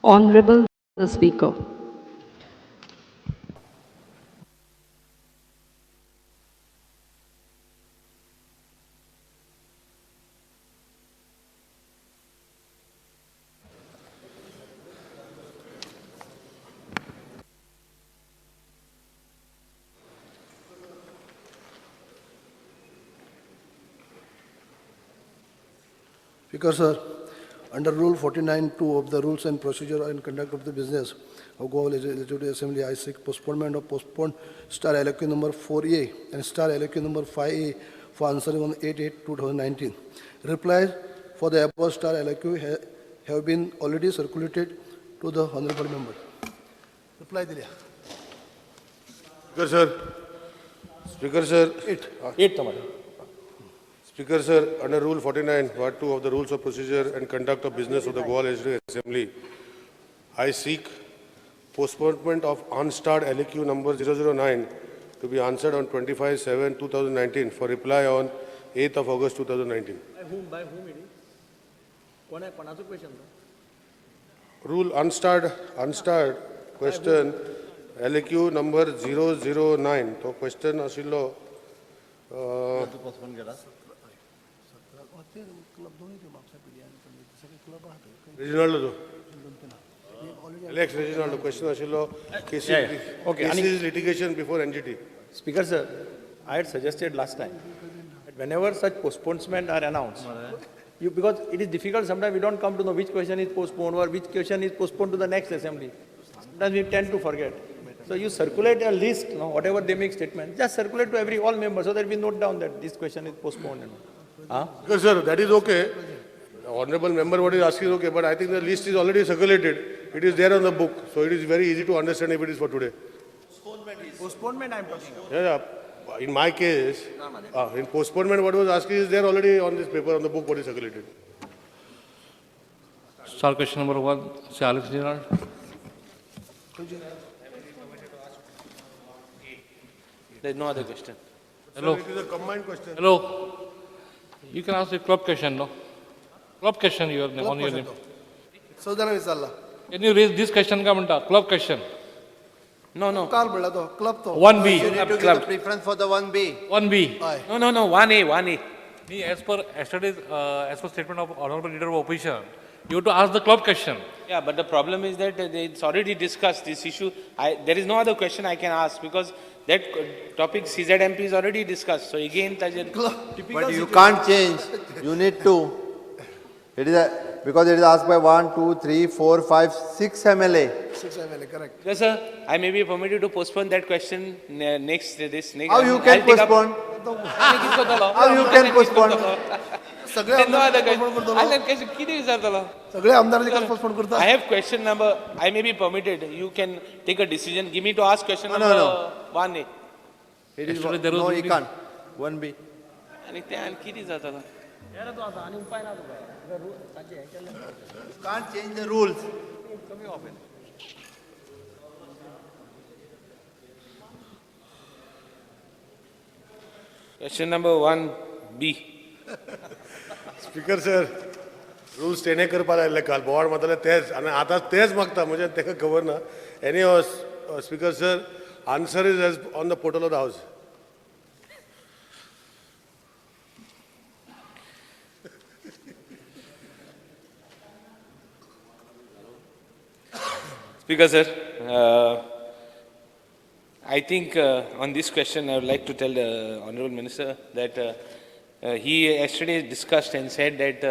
Honorable the Speaker. Speaker, sir, under Rule 49(2) of the Rules and Procedure and Conduct of the Business of Goa Legislative Assembly, I seek postponement of postponed star LQ number 4A and star LQ number 5A for answering on 8/8/2019. Replies for the above star LQ have been already circulated to the honorable member. Reply दिल्या. Speaker sir, Speaker sir, Speaker sir, under Rule 49, Part 2 of the Rules of Procedure and Conduct of Business of the Goa Legislative Assembly, I seek postponement of unstarred LQ number 009 to be answered on 25/7/2019 for reply on 8th of August 2019. By whom it is? कोणाचो question तो? Rule unstarred question LQ number 009. तो question आशिल्लो Reginaldo. Alex Reginaldo, question आशिल्लो cases litigation before NGT. Speaker sir, I had suggested last time that whenever such postponements are announced, because it is difficult sometimes we don't come to know which question is postponed or which question is postponed to the next assembly. Sometimes we tend to forget. So you circulate a list, whatever they make statement, just circulate to all members so that we note down that this question is postponed. Because sir, that is okay. The honorable member what is asking is okay, but I think the list is already circulated. It is there on the book, so it is very easy to understand if it is for today. Postponement I am talking about. Yeah. In my case, in postponement what was asking is there already on this paper on the book what is circulated. Star question number 1, Sir Alex Reginald. There is no other question. Hello. Sir, it is a combined question. Hello. You can ask the club question, no? Club question you have on your name. संविधान विचारला. Can you raise this question का म्हणता? Club question. No. काल म्हणला तो club तो. 1B. You need to give the preference for the 1B. 1B. No. 1A. As per statement of honorable leader of opposition, you have to ask the club question. Yeah, but the problem is that it's already discussed this issue. There is no other question I can ask because that topic CZMP is already discussed. So again, But you can't change. You need to. It is because it is asked by 1, 2, 3, 4, 5, 6 MLA. 6 MLA, correct. yes, sir, I may be permitted to postpone that question next. How you can postpone? How you can postpone? सगळे No other आमदार question. किती विचारतलो? सगळे आमदारांनी काल postpone करता. I have question number. I may be permitted. You can take a decision. Give me to ask question No, number no. 1A. It is Yesterday there was no, a you meeting. can't. 1B. आणि ते आणखी किती जातलो? You can't change the rules. Question number 1B. Speaker sir rules तेणे करपाक लायल्ले काल बोवाड मारताले तेच आनी आतां तेच मागता म्हणजे ताका खबर ना any speaker sir answer is as on the portal of the house. Speaker sir, I think on this question I would like to tell the Honourable Minister that he yesterday discussed and said that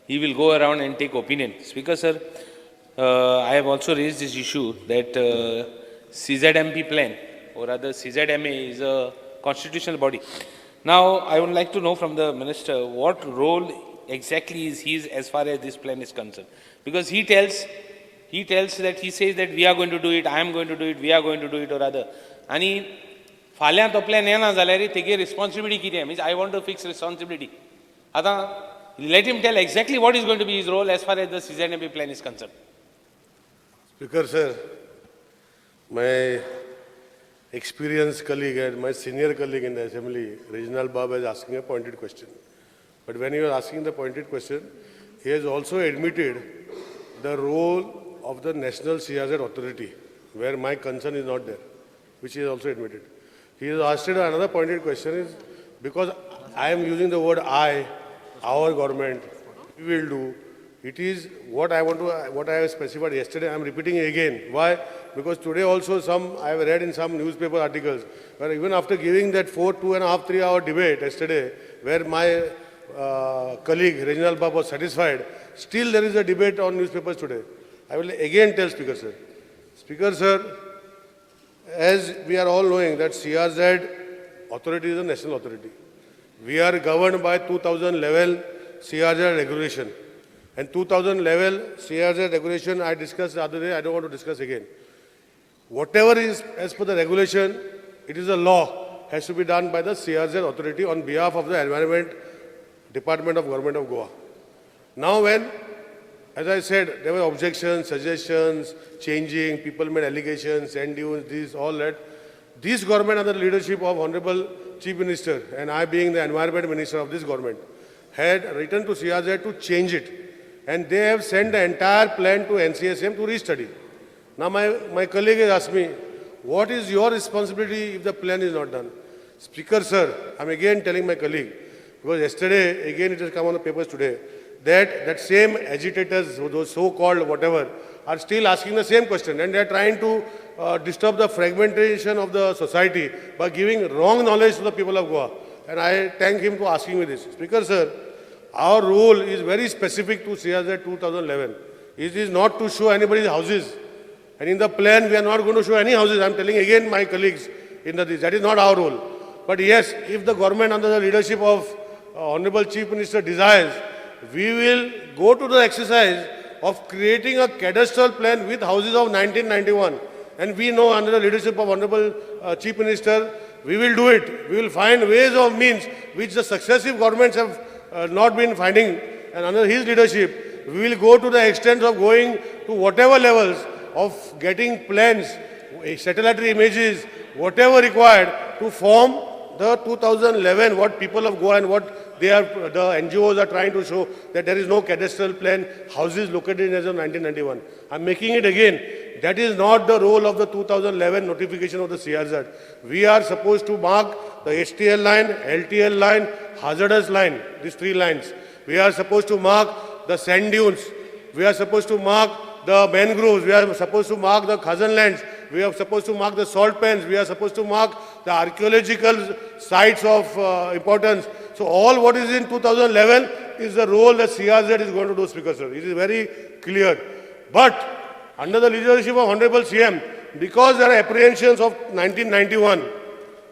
he will go around and take opinion. Speaker sir, I have also raised this issue that CZMP plan or rather CZMA is a constitutional body. Now I would like to know from the Minister what role exactly is his as far as this plan is concerned, because he tells that he says that we are going to do it, I am going to do it, we are going to do it or other. And फाल्यां तो plan येना जाल्यार तेगे responsibility कितें? Means I want to fix responsibility. आतां let him tell exactly what is going to be his role as far as the CZMP plan is concerned. Speaker sir, my experienced colleague and my senior colleague in the assembly, Reginald Babu, is asking a pointed question. But when he was asking the pointed question, he has also admitted the role of the National CRZ Authority, where my concern is not there, which he has also admitted. He has asked another pointed question is, because I am using the word I, our government, we will do, it is what I have specified yesterday, I am repeating it again. Why? Because today also I have read in some newspaper articles, where even after giving that 2.5, 3 hour debate yesterday, where my colleague Reginald Babu was satisfied, still there is a debate on newspapers today. I will again tell Speaker Sir. Speaker Sir, as we are all knowing that CRZ authority is a national authority. We are governed by 2011 CRZ regulation. And 2011 CRZ regulation I discussed the other day, I don't want to discuss again. Whatever is as per the regulation, it is a law, has to be done by the CRZ authority on behalf of the Environment Department of Government of Goa. Now when, as I said, there were objections, suggestions, changing, people made allegations, sand dunes, this, all that. This government under the leadership of Honorable Chief Minister, and I being the Environment Minister of this government, had written to CRZ to change it. And they have sent the entire plan to NCSM to restudy. Now my colleague has asked me, what is your responsibility if the plan is not done? Speaker Sir, I am again telling my colleague, because yesterday, again it has come on the papers today, that same agitators, those so-called whatever, are still asking the same question, and they are trying to disturb the fragmentation of the society by giving wrong knowledge to the people of Goa. And I thank him for asking me this. Speaker Sir, our rule is very specific to CRZ 2011. It is not to show anybody's houses. And in the plan, we are not going to show any houses. I am telling again my colleagues, that is not our role. But yes, if the government under the leadership of Honorable Chief Minister desires, we will go to the exercise of creating a cadastral plan with houses of 1991. And we know under the leadership of Honorable Chief Minister, we will do it. We will find ways of means which the successive governments have not been finding, and under his leadership, we will go to the extent of going to whatever levels of getting plans, satellite images, whatever required to form the 2011, what people of Goa and what the NGOs are trying to show, that there is no cadastral plan, houses located as of 1991. I am making it again. That is not the role of the 2011 notification of the CRZ. We are supposed to mark the HTL line, LTL line, hazardous line, these 3 lines. We are supposed to mark the sand dunes. We are supposed to mark the mangroves. We are supposed to mark the Khazan lands. We are supposed to mark the salt pans. We are supposed to mark the archaeological sites of importance. So all what is in 2011 is the role that CRZ is going to do, Speaker Sir. It is very clear. But under the leadership of Honorable CM, because there are apprehensions of 1991,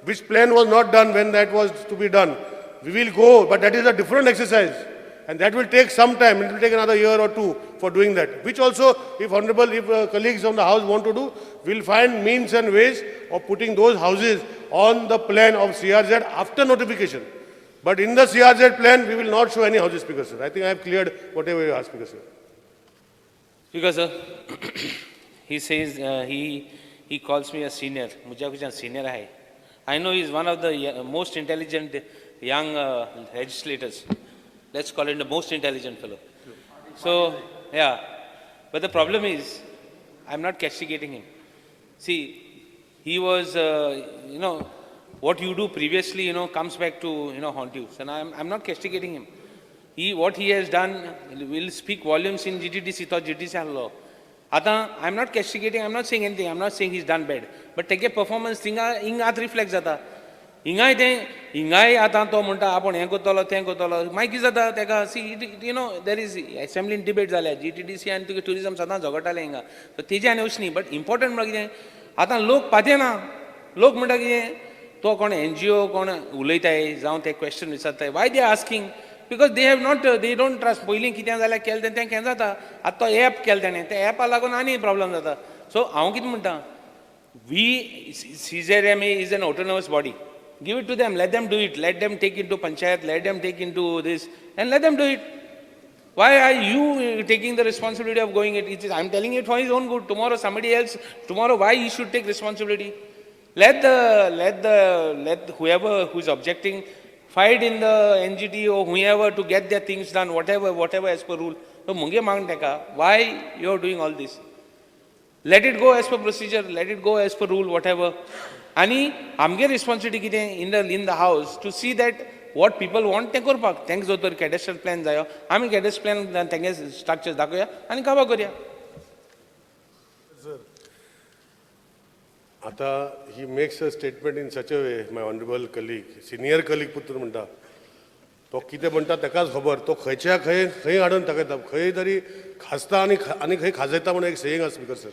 which plan was not done when that was to be done, we will go, but that is a different exercise. And that will take some time. It will take another year or 2 for doing that. Which also, if colleagues from the House want to do, we will find means and ways of putting those houses on the plan of CRZ after notification. But in the CRZ plan, we will not show any houses, Speaker Sir. I think I have cleared whatever you asked, Speaker Sir. Speaker Sir, he says he calls me a senior. Mujhe kuch senior hai. I know he is one of the most intelligent young legislators. Let's call him the most intelligent fellow. So, yeah. But the problem is, I'm not castigating him. See, he was, what you do previously, comes back to, haunt you. And I'm not castigating him. What he has done will speak volumes in GTDC, thought GTDC law. I'm not castigating, I'm not saying anything, I'm not saying he's done bad. But take a performance thing, ingat reflects jata. Ingai ata to munta apon henko tolo, Mike is jata, see, there is assembly in debate zale, GTDC and tourism sada jagata lenga. So teja ne ushni, but important magine, ata lok pate na, lok munta ki to kone NGO kone ulaita hai, jaun te question visata hai. Why they are asking? Because they have not, they don't trust. Boiling kityan zala kel den ten kenza ta. Atto app kel dene. Te app alago nani problem zata. So aun kit munta. We CZMA is an autonomous body. Give it to them. Let them do it. Let them take into panchayat. Let them take into this, and let them do it. Why are you taking the responsibility of going it? I'm telling it for his own good. Tomorrow somebody else. Tomorrow why he should take responsibility? Let whoever who is objecting fight in the NGT or whoever to get their things done, whatever as per rule. So munge mang teka, why you are doing all this? let it go as per procedure, let it go as per rule, whatever. Ani amge responsibility kiteं in the house to see that what people want ते करपाक. Thanks दोतर cadastral plan जायो. आमी cadastral plan तेंगे structures दाखोया आणि काबा करूया. Ata, he makes a statement in such a way, my honorable colleague, senior colleague पुत्र म्हणटा, तो कितें म्हणटा तेकाच खबर, तो खंयच्या खंय हाडून दाखयता, खंय तरी खासता आनी खंय खाजयता म्हणून एक सेयिंग आसा स्पीकर सर.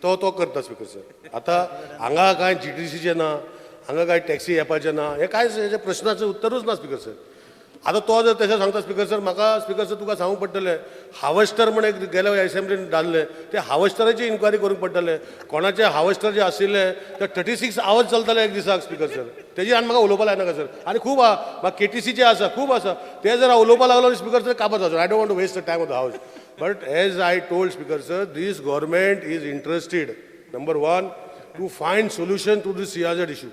तो करता स्पीकर सर. आतां हांगा कांय GTCचें ना, हांगा कांय टॅक्सी ॲपाचें ना, हे कांय हेजे प्रश्नाचें उत्तरूच ना स्पीकर सर. आतां तो जर तशें सांगता स्पीकर सर, म्हाका स्पीकर सर तुका सांगूंक पडटलें, हार्वेस्टर म्हण एक गेल्या एसेंब्लीन धाडलें, ते हार्वेस्टराची इन्क्वायरी करूंक पडटलें. कोणाचे हार्वेस्टर जे आशिल्ले ते 36 आवर्स चलताले एक दिसाक स्पीकर सर. तेजी आनी म्हाका उलोवपा लायनाका सर. आनी खूब आहा, म्हाका KTCचे आसा, खूब आसा. ते जर उलोवपा लागलो स्पीकर सर काबात जाता. I don't want to waste the time of the house. But as I told speaker sir, this government is interested, number one, to find solution to this CRZ issue.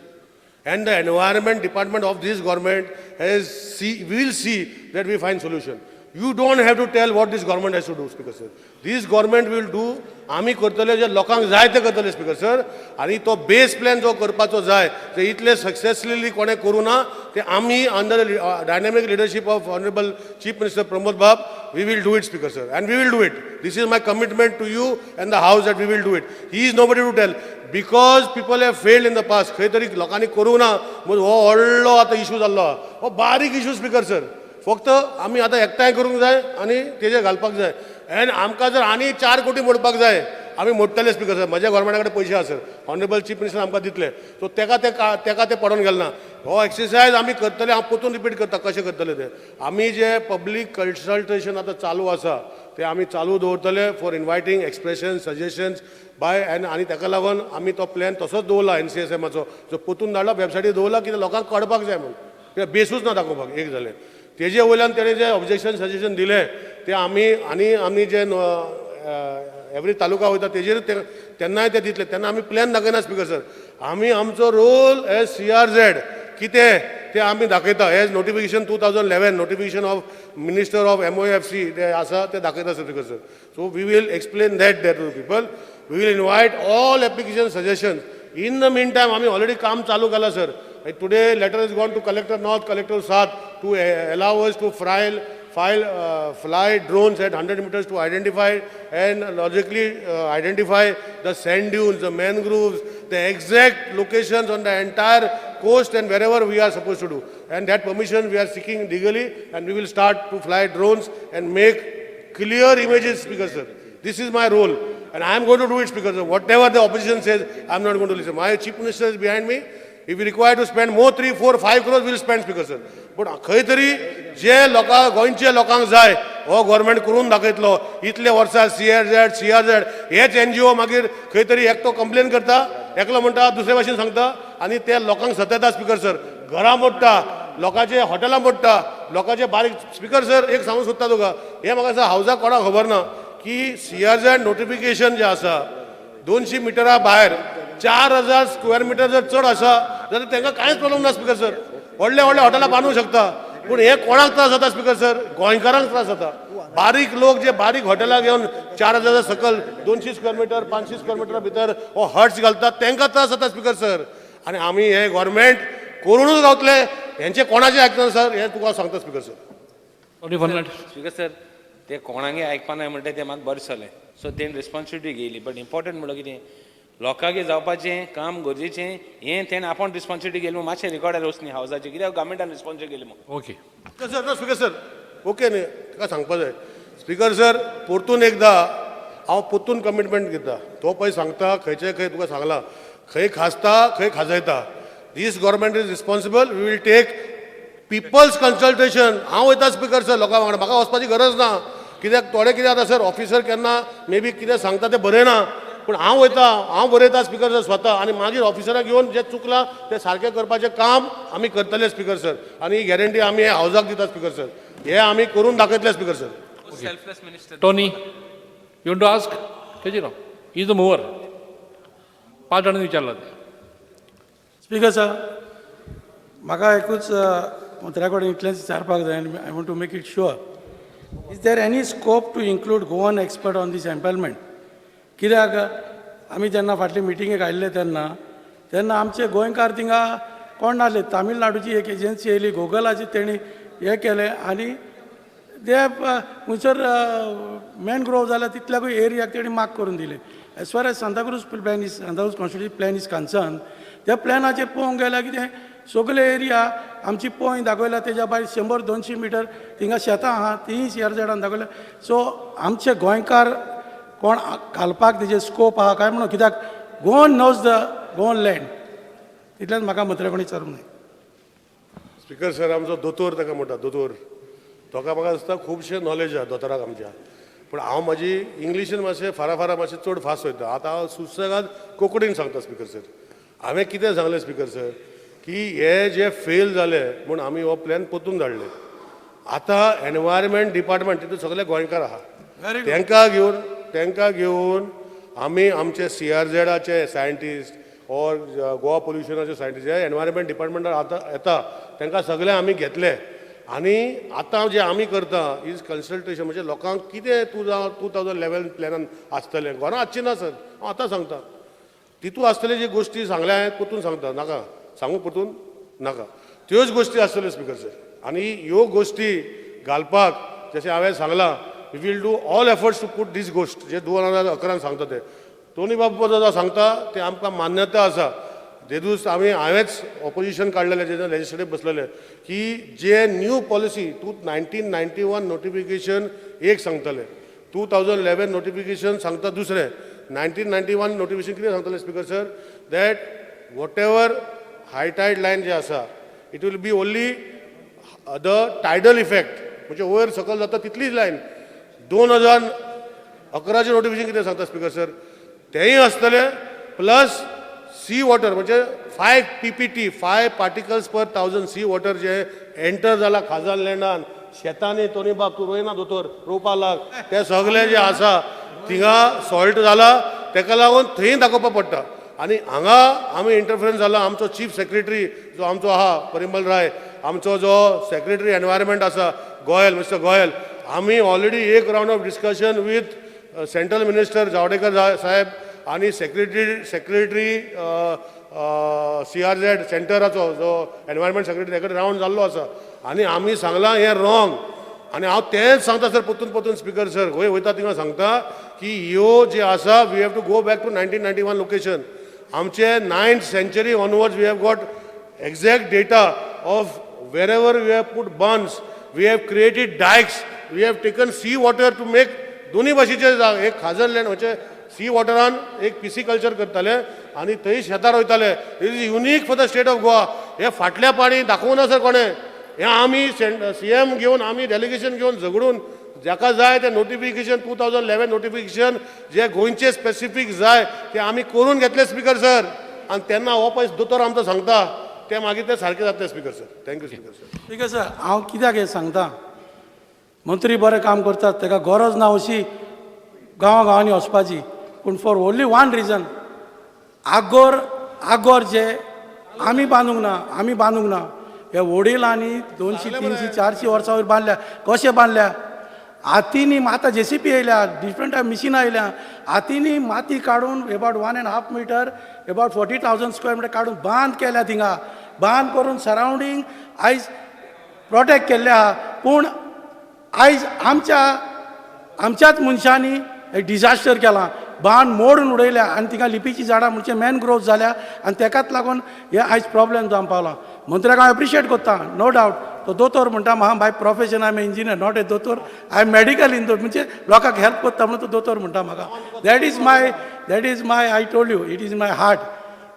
And the environment department of this government will see that we find solution. You don't have to tell what this government has to do, Speaker Sir. This government will do, आमी करतले जे लोकांक जाय ते करतले speaker sir. आणि तो base plan जो करपाचो जाय ते इतले सक्सेसफुली कोणे करूं ना, ते आमी under dynamic leadership of honourable chief minister Pramod बाब, we will do it, Speaker Sir, and we will do it. This is my commitment to you and the House that we will do it. He is nobody to tell. Because people have failed in the past, खंय तरी लोकांनी करूं ना, मग हो व्हडलो आतां issue जाल्लो. हो बारीक इशू स्पीकर सर. फक्त आमी आतां एकठांय करूंक जाय आनी तेजेर घालपाक जाय. एंड आमकां जर आनी 4 कोटी मोडपाक जाय, आमी मोडटले स्पीकर सर. म्हज्या गव्हर्मेंटा कडेन पयशे आसा सर, ऑनरेबल चीफ मिनिस्टर आमकां दितले. सो तेका ते पडोवन गेले ना. हो एक्सरसायज आमी करतले. हांव परतून रिपीट करता कशें करतले ते. आमी जे पब्लीक कन्सल्टेशन आतां चालू आसा ते आमी चालू दवरतले फॉर इनवायटींग एक्सप्रेशन सजेशन्स बाय आनी ताका लागून आमी तो प्लॅन तसोच दवरला NCSMचो. जो परतून धाडला वेबसायटीर दवरला, कित्याक लोकांक कळपाक जाय म्हणून. ते बेसूच ना दाखोवपाक. एक जालें. तेजे वयल्यान तेणें जे ऑब्जेक्शन सजेशन दिले ते आमी जे एवरी तालुका वयता तेजेर तेन्नाय ते दितले. तेन्ना आमी प्लॅन दाखयना स्पीकर सर. आमी आमचो रोल एज CRZ कितें ते आमी दाखयता. As notification 2011 notification of minister of MOFC ते आसा ते दाखयता speaker sir. So we will explain that to people. We will invite all application suggestion. In the mean time आमी ऑलरेडी काम चालू केला sir. Today letter has gone to Collector North, Collector South to allow us to fly drones at 100 meters to identify and logically identify the sand dunes, the mangroves, the exact locations on the entire coast and wherever we are supposed to do. And that permission we are seeking legally, and we will start to fly drones and make clear images, Speaker Sir. This is my role, and I am going to do it, Speaker Sir. Whatever the opposition says, I am not going to listen. My Chief Minister is behind me. If we require to spend more 3, 4, 5 crores, we will spend, Speaker Sir. But खंय तरी जे गोंयचे लोकांक जाय हो government करून दाखयतलो. इतले वर्सां CRZ हेच NGO मागीर खंय तरी एकटो कंप्लेन करता, एकलो म्हणटा, दुसरे भाशेन सांगता आनी ते लोकांक सतयता स्पीकर सर. घरां मोडटा, लोकांचे हॉटेलां मोडटा, लोकांचे बारीक. स्पीकर सर एक सांगूंक सोदता तुका, हे म्हाका दिसता हावजा कोणाक खबर ना की CRZ नोटिफिकेशन जे आसा 200 मिटरा भायर 4000 स्क्वेअर मिटर जर चड आसा जाल्यार तांकां कांयच प्रॉब्लेम ना स्पीकर सर. व्हडले हॉटेलां बांदूंक शकता. पूण हे कोणाक त्रास जाता स्पीकर सर? गोंयकारांक त्रास जाता. बारीक लोक जे बारीक हॉटेलां घेवन 4000 सकल 200 स्क्वेअर मिटर 500 स्क्वेअर मिटरा भितर हो हट्स घालतात, तांकां त्रास जाता स्पीकर सर. आनी आमी हे गव्हर्मेंट करूनच रावतले. हेंचे कोणाचें आयकना सर, हें तुका सांगता स्पीकर सर. स्पीकर सर, ते कोणागे आयकपाना म्हणटा तें म्हाका बरें दिसलें. सो तेणी रिस्पॉन्सिबिलिटी घेयली. बट इम्पॉर्टंट म्हणल्यार कितें, लोकांगे जावपाचें काम गरजेचें हें तेणें आपूण रिस्पॉन्सिबिलिटी घेतली. मातशें रिकॉर्डार वचनी हावजाचें, कित्याक गव्हर्मेंटान रिस्पॉन्सिबिलिटी घेतली म्हणून. ओके सर ना स्पीकर सर, ओके न्ही, ताका सांगपा जाय. स्पीकर सर परतून एकदां हांव परतून कमिटमेंट घेता. तो पळय सांगता खंयचे खंय तुका सांगलां, खंय खासता खंय खाजयता. This government is responsible. We will take people's consultation. हांव वयता स्पीकर सर लोकां वांगडा. म्हाका वचपाची गरज ना. कित्याक थोडे कितें जाता सर, ऑफिसर केन्ना मे बी कितें सांगता तें बरें ना, पूण हांव वयता, हांव बरयता स्पीकर सर स्वता. आनी मागीर ऑफिसराक घेवन जें चुकलां तें सारकें करपाचें काम आमी करतले स्पीकर सर. आनी ही गॅरंटी आमी हे हावजाक दिता स्पीकर सर. हे आमी करून दाखयतले speaker sir. Selfless minister Tony, you want to ask? केजीराव इज द मूवर. 5 जाणांनी विचारला. स्पीकर सर, म्हाका एकूच मंत्र्या कडेन इतलेंच विचारपाक जाय, आनी I want to make it sure. Is there any scope to include Goan expert on this empanelment? कित्याक आमी जेन्ना फाटली मिटिंगेक आयिल्ले तेन्ना आमचे गोंयकार थिंगा कोण नासले. तामिळनाडूची एक एजन्सी येयली, गुगलाची तेणी हे केलें आनी ते खंयसर मॅनग्रोव जाल्यार तितल्याकूय एरियाक तेणी मार्क करून दिले. As far as Santacruz plan is Santacruz constitution plan is concern, त्या प्लॅनाचेर पळोवंक गेल्यार कितें सगळे एरिया आमची पॉयंट दाखयला, तेज्या भायर 100-200 मिटर थिंगा शेतां आहा तींय CRZान दाखयल्या. सो आमचे गोंयकार कोण घालपाक तेजे स्कोप आहा काय म्हणून, कित्याक Goan knows the Goan land. तितल्यान म्हाका मंत्र्याकडे विचारूंक जाय. स्पीकर सर, आमचो दोतोर ताका म्हणटा दोतोर, ताका म्हाका दिसता खुबशें नॉलेज आहा दोतोराक आमच्या. पूण हांव म्हाजी इंग्लिशीन मातशें फारा मातशें चड फास्ट वयता. आतां हांव सुसेगाद कोंकणीन सांगता स्पीकर सर. हांवें कितें सांगलें स्पीकर सर, की हे जे फेल जाले म्हूण आमी हो प्लॅन परतून धाडले. आतां एनवायरमेंट डिपार्टमेंट तितून सगळे गोंयकार आहा, तांकां घेवन आमी आमचे CRZाचे सायंटिस्ट ऑर गोवा पोल्युशनाचे सायंटिस्ट जे एनवायरमेंट डिपार्टमेंटान आतां येता तांकां सगळे आमी घेतले. आनी आतां जे आमी करता इज कन्सल्टेशन, म्हणजे लोकांक कितें 2011 प्लॅनान आसतलें घरां आसची ना सर. हांव आतां सांगता तितू आसतले जी गोश्टी सांगल्या हांवें परतून सांगता, नाका सांगू परतून नाका, त्योच गोश्टी आसतल्यो स्पीकर सर. आनी ह्यो गोश्टी घालपाक जशें हांवें सांगलां, we will do all efforts to put this गोश्ट जे 2011 सांगता ते. टोनी बाबू जो सांगता ते आमकां मान्यता आसा. देदूस हांवेंच ऑपोजिशन काडलेलें जेन्ना लेजिस्लेटिव्ह बसलेले, की जे न्यू पॉलिसी 1991 नोटिफिकेशन एक सांगतले, 2011 नोटिफिकेशन सांगता दुसरें. 1991 नोटिफिकेशन कितें सांगतलें speaker sir, that whatever high tide line जे आसा it will be only the tidal effect, म्हणजे वयर सकयल जाता तितलीच लायन. 2011 नोटिफिकेशन कितें सांगता स्पीकर सर, तेंय आसतले प्लस सी वॉटर, म्हणजे 5 PPT 5 पार्टिकल्स पर 1000 सी वॉटर जे एंटर जाला खाजल लँडान शेतांनी. तोनी बाब तूं रोयना दोतोर रोवपा लाग, ते सगळे जे आसा थिंगा सॉल्ट जाला, तेका लागून थंय दाखोवपा पडटा. आनी हांगा आमी इंटरफरन्स जाला. आमचो चीफ सेक्रेटरी जो आमचो आहा परिमल राय, आमचो जो सेक्रेटरी एनवायरमेंट आसा गोयल मिस्टर गोयल, आमी ऑलरेडी एक round of discussion with central minister Javadekar साहेब आनी सेक्रेटरी CRZ सेंटराचो जो एनवायरमेंट सेक्रेटरी तेकडे राउंड जाल्लो आसा. आनी आमी सांगलां हें रॉंग. आनी हांव तेंच सांगता सर परतून स्पीकर सर, खंय वयता थिंगा सांगता की ह्यो जे आसा we have to go back to 1991 location. आमचे 9th century onwards we have got exact data of wherever we have put bunds, we have created dikes, we have taken sea water to make दोन्ही भाशेचे एक खाजल land म्हणजे C वॉटरान एक पिसी culture करताले आनी थंय शेतां रोयताले. It is unique for the state of Goa. हे फाटल्या पाणी दाखोवना सर कोणें. हे आमी CM घेवन आमी डेलिगेशन घेवन झगडून जाका जाय ते नोटिफिकेशन 2011 नोटिफिकेशन जे गोंयचे स्पेसिफीक जाय ते आमी करून घेतले स्पीकर सर. आनी तेन्ना हो पयस दोतोर आमचो सांगता ते मागीर ते सारके जातले speaker sir. Thank you speaker sir. ठीक आहे सर, हांव कित्याक हें सांगता, मंत्री बरें काम करतात ताका गरज ना अशी गांवांनी वचपाची, पूण फॉर ओन्ली वन रिजन, आगोर जे आमी बांदूंक ना. हे वडिलांनी 200, 300, 400 वर्सां वयर बांदल्या. कशें बांदल्या? हातींनी आतां JCP येयल्या, डिफरंट मिशिनां येयल्या, हातींनी माती काडून about 1.5 metre about 40,000 square metre काडून बांद केल्या. थिंगा बांद करून सरावंडींग आयज प्रोटेक्ट केल्ले आहा. पूण आयज आमच्याच मनशांनी एक डिजास्टर केला, बांद मोडून उडयल्या आनी थिंगा लिपीची झाडां म्हणजे मॅनग्रोव्ह जाल्या आनी तेकाच लागून हे आयज प्रॉब्लेम जावंक पावला. मंत्र्याक हांव एप्रिशिएट करता, नो डावट. तो दोतोर म्हणटा म्हाका by profession I am engineer not a दोतोर, आय एम मेडिकल इन म्हणजे लोकांक हेल्प करता म्हणून तो दोतोर म्हणटा म्हाका. That is my I told you it is my heart.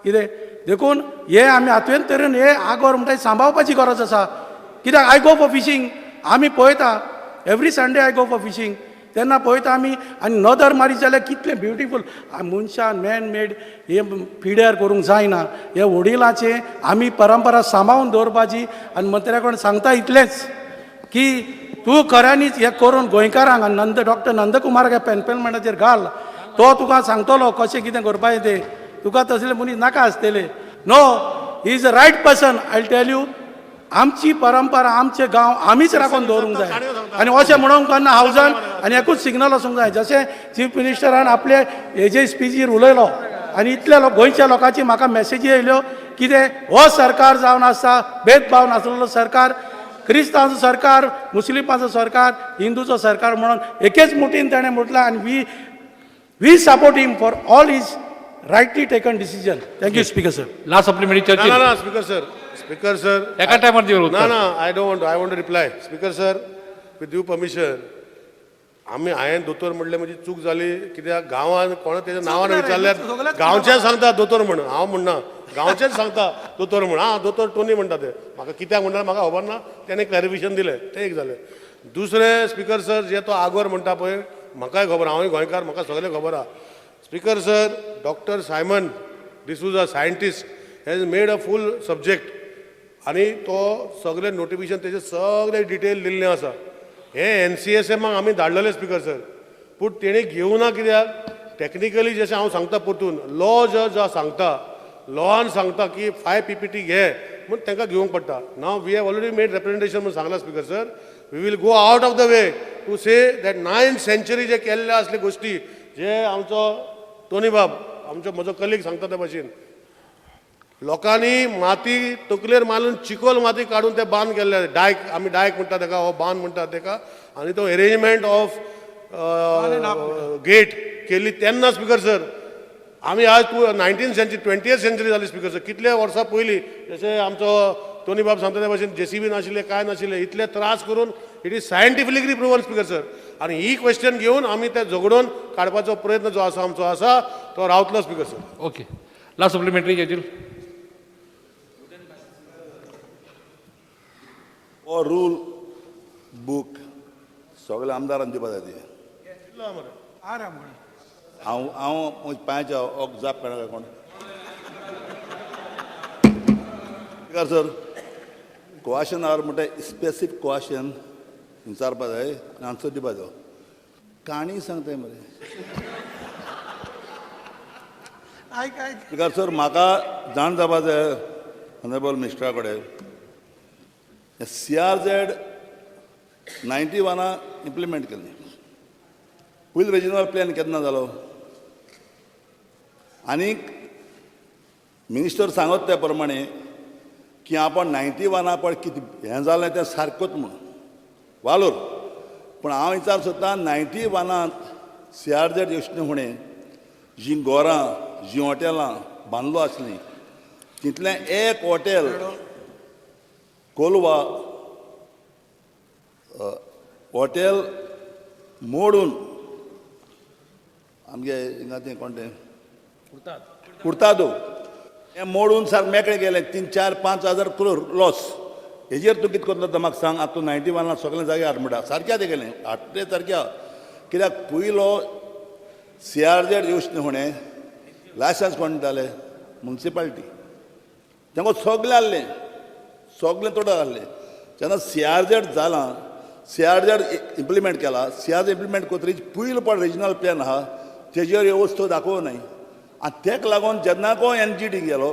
कितें देखून हे आमी हातून तरेन हे आगोर म्हणटा सांबाळपाची गरज आसा. कित्याक आय गो फॉर फिशींग, आमी पळयता every Sunday I go for fishing. तेन्ना पळयता आमी आनी नदर मारी जाल्यार कितलें ब्युटिफूल. मनशान मॅन मेड हे पिड्यार करूंक जायना. हे वडिलांचे आमी परंपरा सांबाळून दवरपाची. आनी मंत्र्याकडे सांगता इतलेंच की तूं खऱ्यांनीच हे करून गोंयकारांक आनी डॉक्टर नंदकुमाराक पेनपेलमेंटाचेर घाल. तो तुका सांगतलो कशें कितें करपाचें तें. तुका तसले मनीस नाका आसतले. No, he is a right person. I tell you, आमची परंपरा आमचे गांव आमीच राखून दवरूंक जाय. आनी अशें म्हणूंक ना हावजान आनी एकूच सिग्नल वचूंक जाय जशें चीफ मिनिस्टरान आपले हेजे स्पिचीर उलयलो आनी इतल्या गोंयच्या लोकांची म्हाका मॅसेजी येयल्यो कितें हो सरकार जावन आसा भेदभाव नासलेलो सरकार क्रिस्तांवांचो सरकार मुस्लिमांचो सरकार हिंदूचो सरकार म्हणून एकेच मुठीन ताणें म्हटलां आनी we support him for all his rightly taken decision. Thank you speaker sir. Last supplementary No, चर्चेत no, no, Speaker sir. Speaker sir. एका टायमार दिवर No, उत्तर. no, I don't want to. I want to reply. Speaker sir, with due permission, हांवें दोतोर म्हणलें म्हजी चूक जाली कित्याक गांवांत कोणा तेज्या नांवान विचारल्यार गांवचे सांगता दोतोर म्हणून हांव म्हणना गांवचेच सांगता दोतोर म्हण दोतोर टोनी म्हणटा ते म्हाका कित्याक म्हणटा म्हाका खबर ना तेणें क्लॅरिफिकेशन दिलें तें एक जालें. दुसरें स्पिकर सर जे तो आगोर म्हणटा पळय म्हाकाय खबर हांवूय गोंयकार म्हाका सगळें खबर आहा. Speaker sir doctor Simon D'Souza scientist has made a full subject आनी तो सगळें नोटिफिकेशन तेजें सगळें डिटेल दिल्लें आसा. हे NCSMाक आमी धाडलेले स्पिकर सर पूण तेणी घेवना कित्याक टॅक्निकली जशें हांव सांगता परतून लॉ जो सांगता लॉन सांगता की 5 PPT घे म्हूण तांकां घेवंक पडटा. Now we have already made representation म्हणून सांगला speaker sir we will go out of the way to say that 9th century जे केल्ले असले गोश्टी जे आमचो टोनी बाब आमचो म्हजो कलीग सांगता त्या भाशेन लोकांनी माती तकलेर मारून चिकोल माती काडून ते बांद केल्ले डायक आमी डायक म्हणटा ताका हो बांद म्हणटा ताका आनी तो अरेंजमेंट ऑफ गेट केल्ली तेन्ना स्पिकर सर आमी आज 19th century 20th century जाली स्पिकर सर कितले वर्सां पयलीं जशें आमचो टोनी बाब सांगता त्या भाशेन JCB नाशिल्ले काय नाशिल्ले इतले त्रास करून it is scientifically proven speaker sir आनी ही क्वेश्चन घेवन आमी ते झगडून काडपाचो प्रयत्न जो आसा आमचो आसा तो रावतलो speaker sir. Okay last supplementary चर्चेत हो रूल बूक सगळ्या आमदारांनी दिवपा जाय ती. हांव पांयाच्या ओक जाप करना कोण सर क्वेश्चन आवर म्हणटा स्पेसिफीक क्वेश्चन विचारपा जाय आनी आन्सर दिवपा जाय. काणी सांगताय मरे स्पिकर सर म्हाका जाण जावपा जाय ऑनरेबल मिनिस्टरा कडेन CRZ 91 इम्प्लिमेंट केल्ली फूल रिजनल प्लॅन केन्ना जालो आनीक मिनिस्टर सांगत त्या प्रमाणे की आपण 91 पण कितें हें जालें तें सारकोच म्हणून वालोर पूण हांव विचार सोदतां 91 CRZ योजने फुडें जीं घरां जीं हॉटेलां बांदलो आसलीं तितलें एक हॉटेल कोलवा हॉटेल मोडून आमगे हिंगा तें कोण तें कुर्तादो हें मोडून सारकें मेकळें गेलें 3-4-5 हजार करोड लॉस. हेजेर तूं कितें करतलो तो म्हाका सांग. आतां 91 सगळें जाग्यार हाड म्हणटा सारक्या तें गेलें 8 तारख्या कित्याक पयलो CRZ योजने फुडें लायसन्स कोण दिताले म्युनिसिपालिटी तेंको सगळें आहलें सगळें टोटल आहलें. जेन्ना CRZ जालां CRZ इम्प्लिमेंट केला CRZ इम्प्लिमेंट कोतरीच पयलो पण रिजनल प्लॅन आहा तेजेर ह्यो वस्तू दाखोवनाय आनी तेका लागून जेन्ना कोण NGD गेलो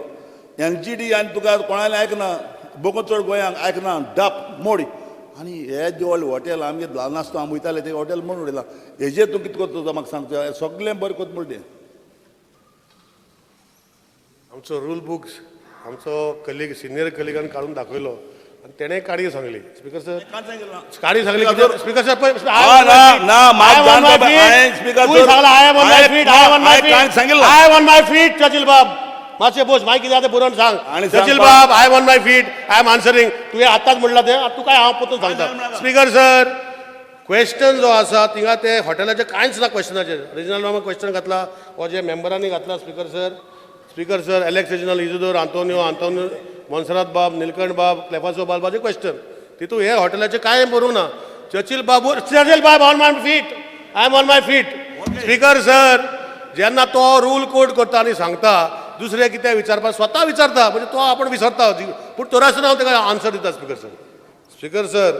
NGD आनी तुका कोणालें आयकना बोको चड गोंयांक आयकना डाप मोडी आनी हे जे व्हडले हॉटेल आमगे ल्हान आसतना आमी वयताले ते हॉटेल म्हणून उडयलां. हेजेर तूं कितें करता तो म्हाका सांगता सगळें बरें कोत म्हणटा आमचो रूल बुक्स आमचो कलीग सिनियर कलिगान काढून दाखयलो आनी तेणें काडी सांगली स्पिकर सर काडी Sangli speaker sir I on my feet Churchill बाब मातशें बोस मागीर कितें आतां बरोवन सांग चर्चिल बाब I on my feet I am answering तुवें आतांच म्हणलां तें आतां तुका हांव परतून सांगता. स्पिकर सर क्वेश्चन जो आसा थिंगा ते हॉटेलाचें कांयच ना क्वेश्चनाचेर रिजनल नॉर्मल क्वेश्चन घातला हो जे मेंबरांनी घातला स्पिकर सर एलेक्स रिजनल इजुदोर आंतोनियो मोन्सरात बाब नीलकंठ बाब क्लेफासो बालबाचे क्वेश्चन तितून हे हॉटेलाचे कांय बरोवंक ना. चर्चिल बाब on my feet I am on my feet. Speaker sir जेन्ना तो रूल कोड करता आनी सांगता दुसरे कितें विचारपाक स्वता विचारता म्हणजे तो आपण विसरता पूण तोरासतना हांव ताका आन्सर दिता. स्पिकर सर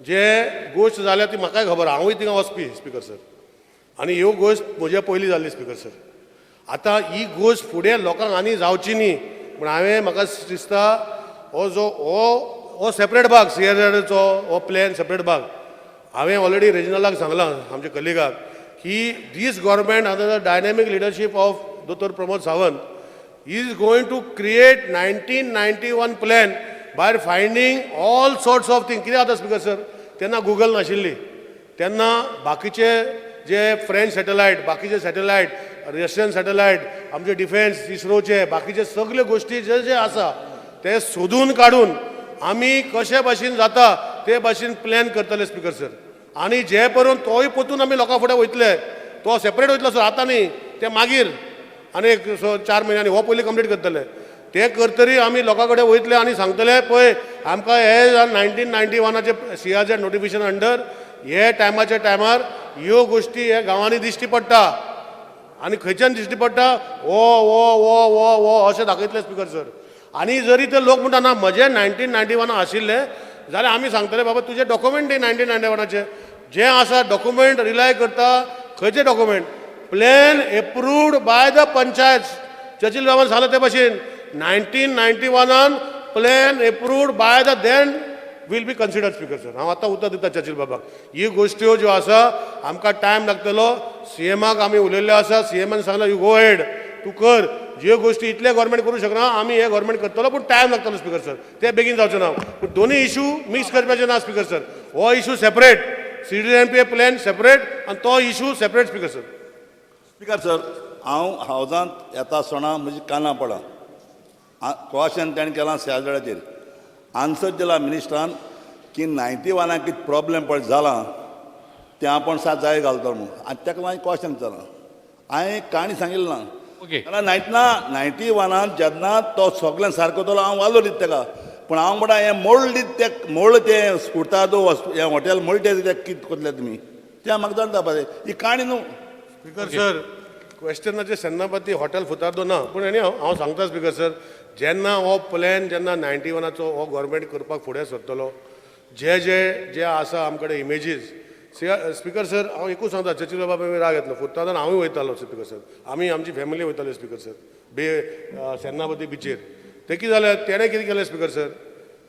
जे गोश्ट जाल्या ती म्हाकाय खबर हांवूय थिंगा वचपी स्पिकर सर आनी ह्यो गोश्ट म्हज्या पयलीं जाल्ली स्पिकर सर. आतां ही गोश्ट फुडें लोकांक आनी जावची न्ही पूण हांवें म्हाका दिसता हो सेपरेट भाग CRZचो हो प्लॅन सेपरेट भाग हांवें ऑलरेडी रिजनलाक सांगलां आमच्या कलिगाक की this government under the dynamic leadership of दोतोर Pramod Sawant is going to create 1991 plan by finding all sorts of thing. कितें जाता स्पिकर सर, तेन्ना गुगल नाशिल्ली, तेन्ना बाकीचे जे फ्रेंच सॅटेलायट, बाकीचे सॅटेलायट, रशियन सॅटेलायट, आमचे डिफेन्स इस्रोचे बाकीचे सगळे गोष्टी जे जे आसा ते सोदून काडून आमी कशे भाशेन जाता ते भाशेन प्लॅन करतले स्पिकर सर. आनी जे परून तोय पोतून आमी लोकां फुडें वयतले, तो सेपरेट वयतलो सर, आतां न्ही, ते मागीर आनी एक 4 म्हयन्यांनी हो पयलीं कंप्लीट करतले. ते करतरी आमी लोकां कडेन वयतले आनी सांगतले पळय आमकां हे 1991चे CRZ नोटिफिकेशन अंडर हे टायमाच्या टायमार ह्यो गोश्टी ह्या गांवांनी दिश्टी पडटा आनी खंयच्यान दिश्टी पडटा वो वो वो वो वो अशें दाखयतले स्पिकर सर. आनी जरी ते लोक म्हणटा ना म्हजे 1991 आशिल्ले जाल्यार आमी सांगतले बाबा तुजे डॉक्युमेंट दी 1991चे जे आसा डॉक्युमेंट रिलाय करता. खंयचे document? Plan approved by the panchayat. Churchill बाबान सांगला ते भाशेन 1991 plan approved by the then will be considered speaker sir. हांव आतां उतर दिता चर्चिल बाबाक. ही गोश्ट्यो ज्यो आसा आमकां टायम लागतलो. CMाक आमी उलयल्ले आसा, CMान सांगला यू गो हेड, तूं कर. ज्यो गोश्टी इतले गव्हर्मेंट करूं शकना आमी हे गव्हर्मेंट करतलो, पूण टायम लागतलो स्पिकर सर. ते बेगीन जावचें ना. पूण दोनूय इशू मिक्स करपाचे ना स्पिकर सर. हो issue separate, CDMPA plan separate आनी तो issue separate speaker sir. Speaker sir, हांव हावजांत येता आसतना म्हजी कानां पडा. क्वेश्चन ताणें केलां CRZचेर. आन्सर दिला मिनिस्टरान की 91 कितें प्रॉब्लेम पळय जाला तें आपण जाय घालतलो म्हणून. आनी ताका मागीर क्वेश्चन विचारलां. हांवें काणी सांगिल्ली ना. ओके. जाल्यार 91 जेन्ना तो सगळें सारको जालो हांव वालो दित ताका. पूण हांव म्हणटा हें मोळ दित ते मोळ तें स्कुर्तादो हें हॉटेल मोळ तें कितें करतले तुमी तें म्हाका जाणटा पळय. ही काणी न्हू स्पिकर सर. क्वेश्चनाचे सेनापती हॉटेल फुतारदो ना, पूण एनी हांव सांगता स्पिकर सर, जेन्ना हो प्लॅन जेन्ना 91चो हो गव्हर्मेंट करपाक फुडें सरतलो, जे जे जे आसा आमचे कडेन इमेजीस स्पिकर सर, हांव एकूच सांगता चर्चिल बाबा राग येतलो. फुतादान हांवूय वयतालो स्पिकर सर, आमी आमची फॅमिली वयताले स्पिकर सर सेनापती बिचेर. ते कितें जालें, तेणें कितें केलें स्पिकर सर,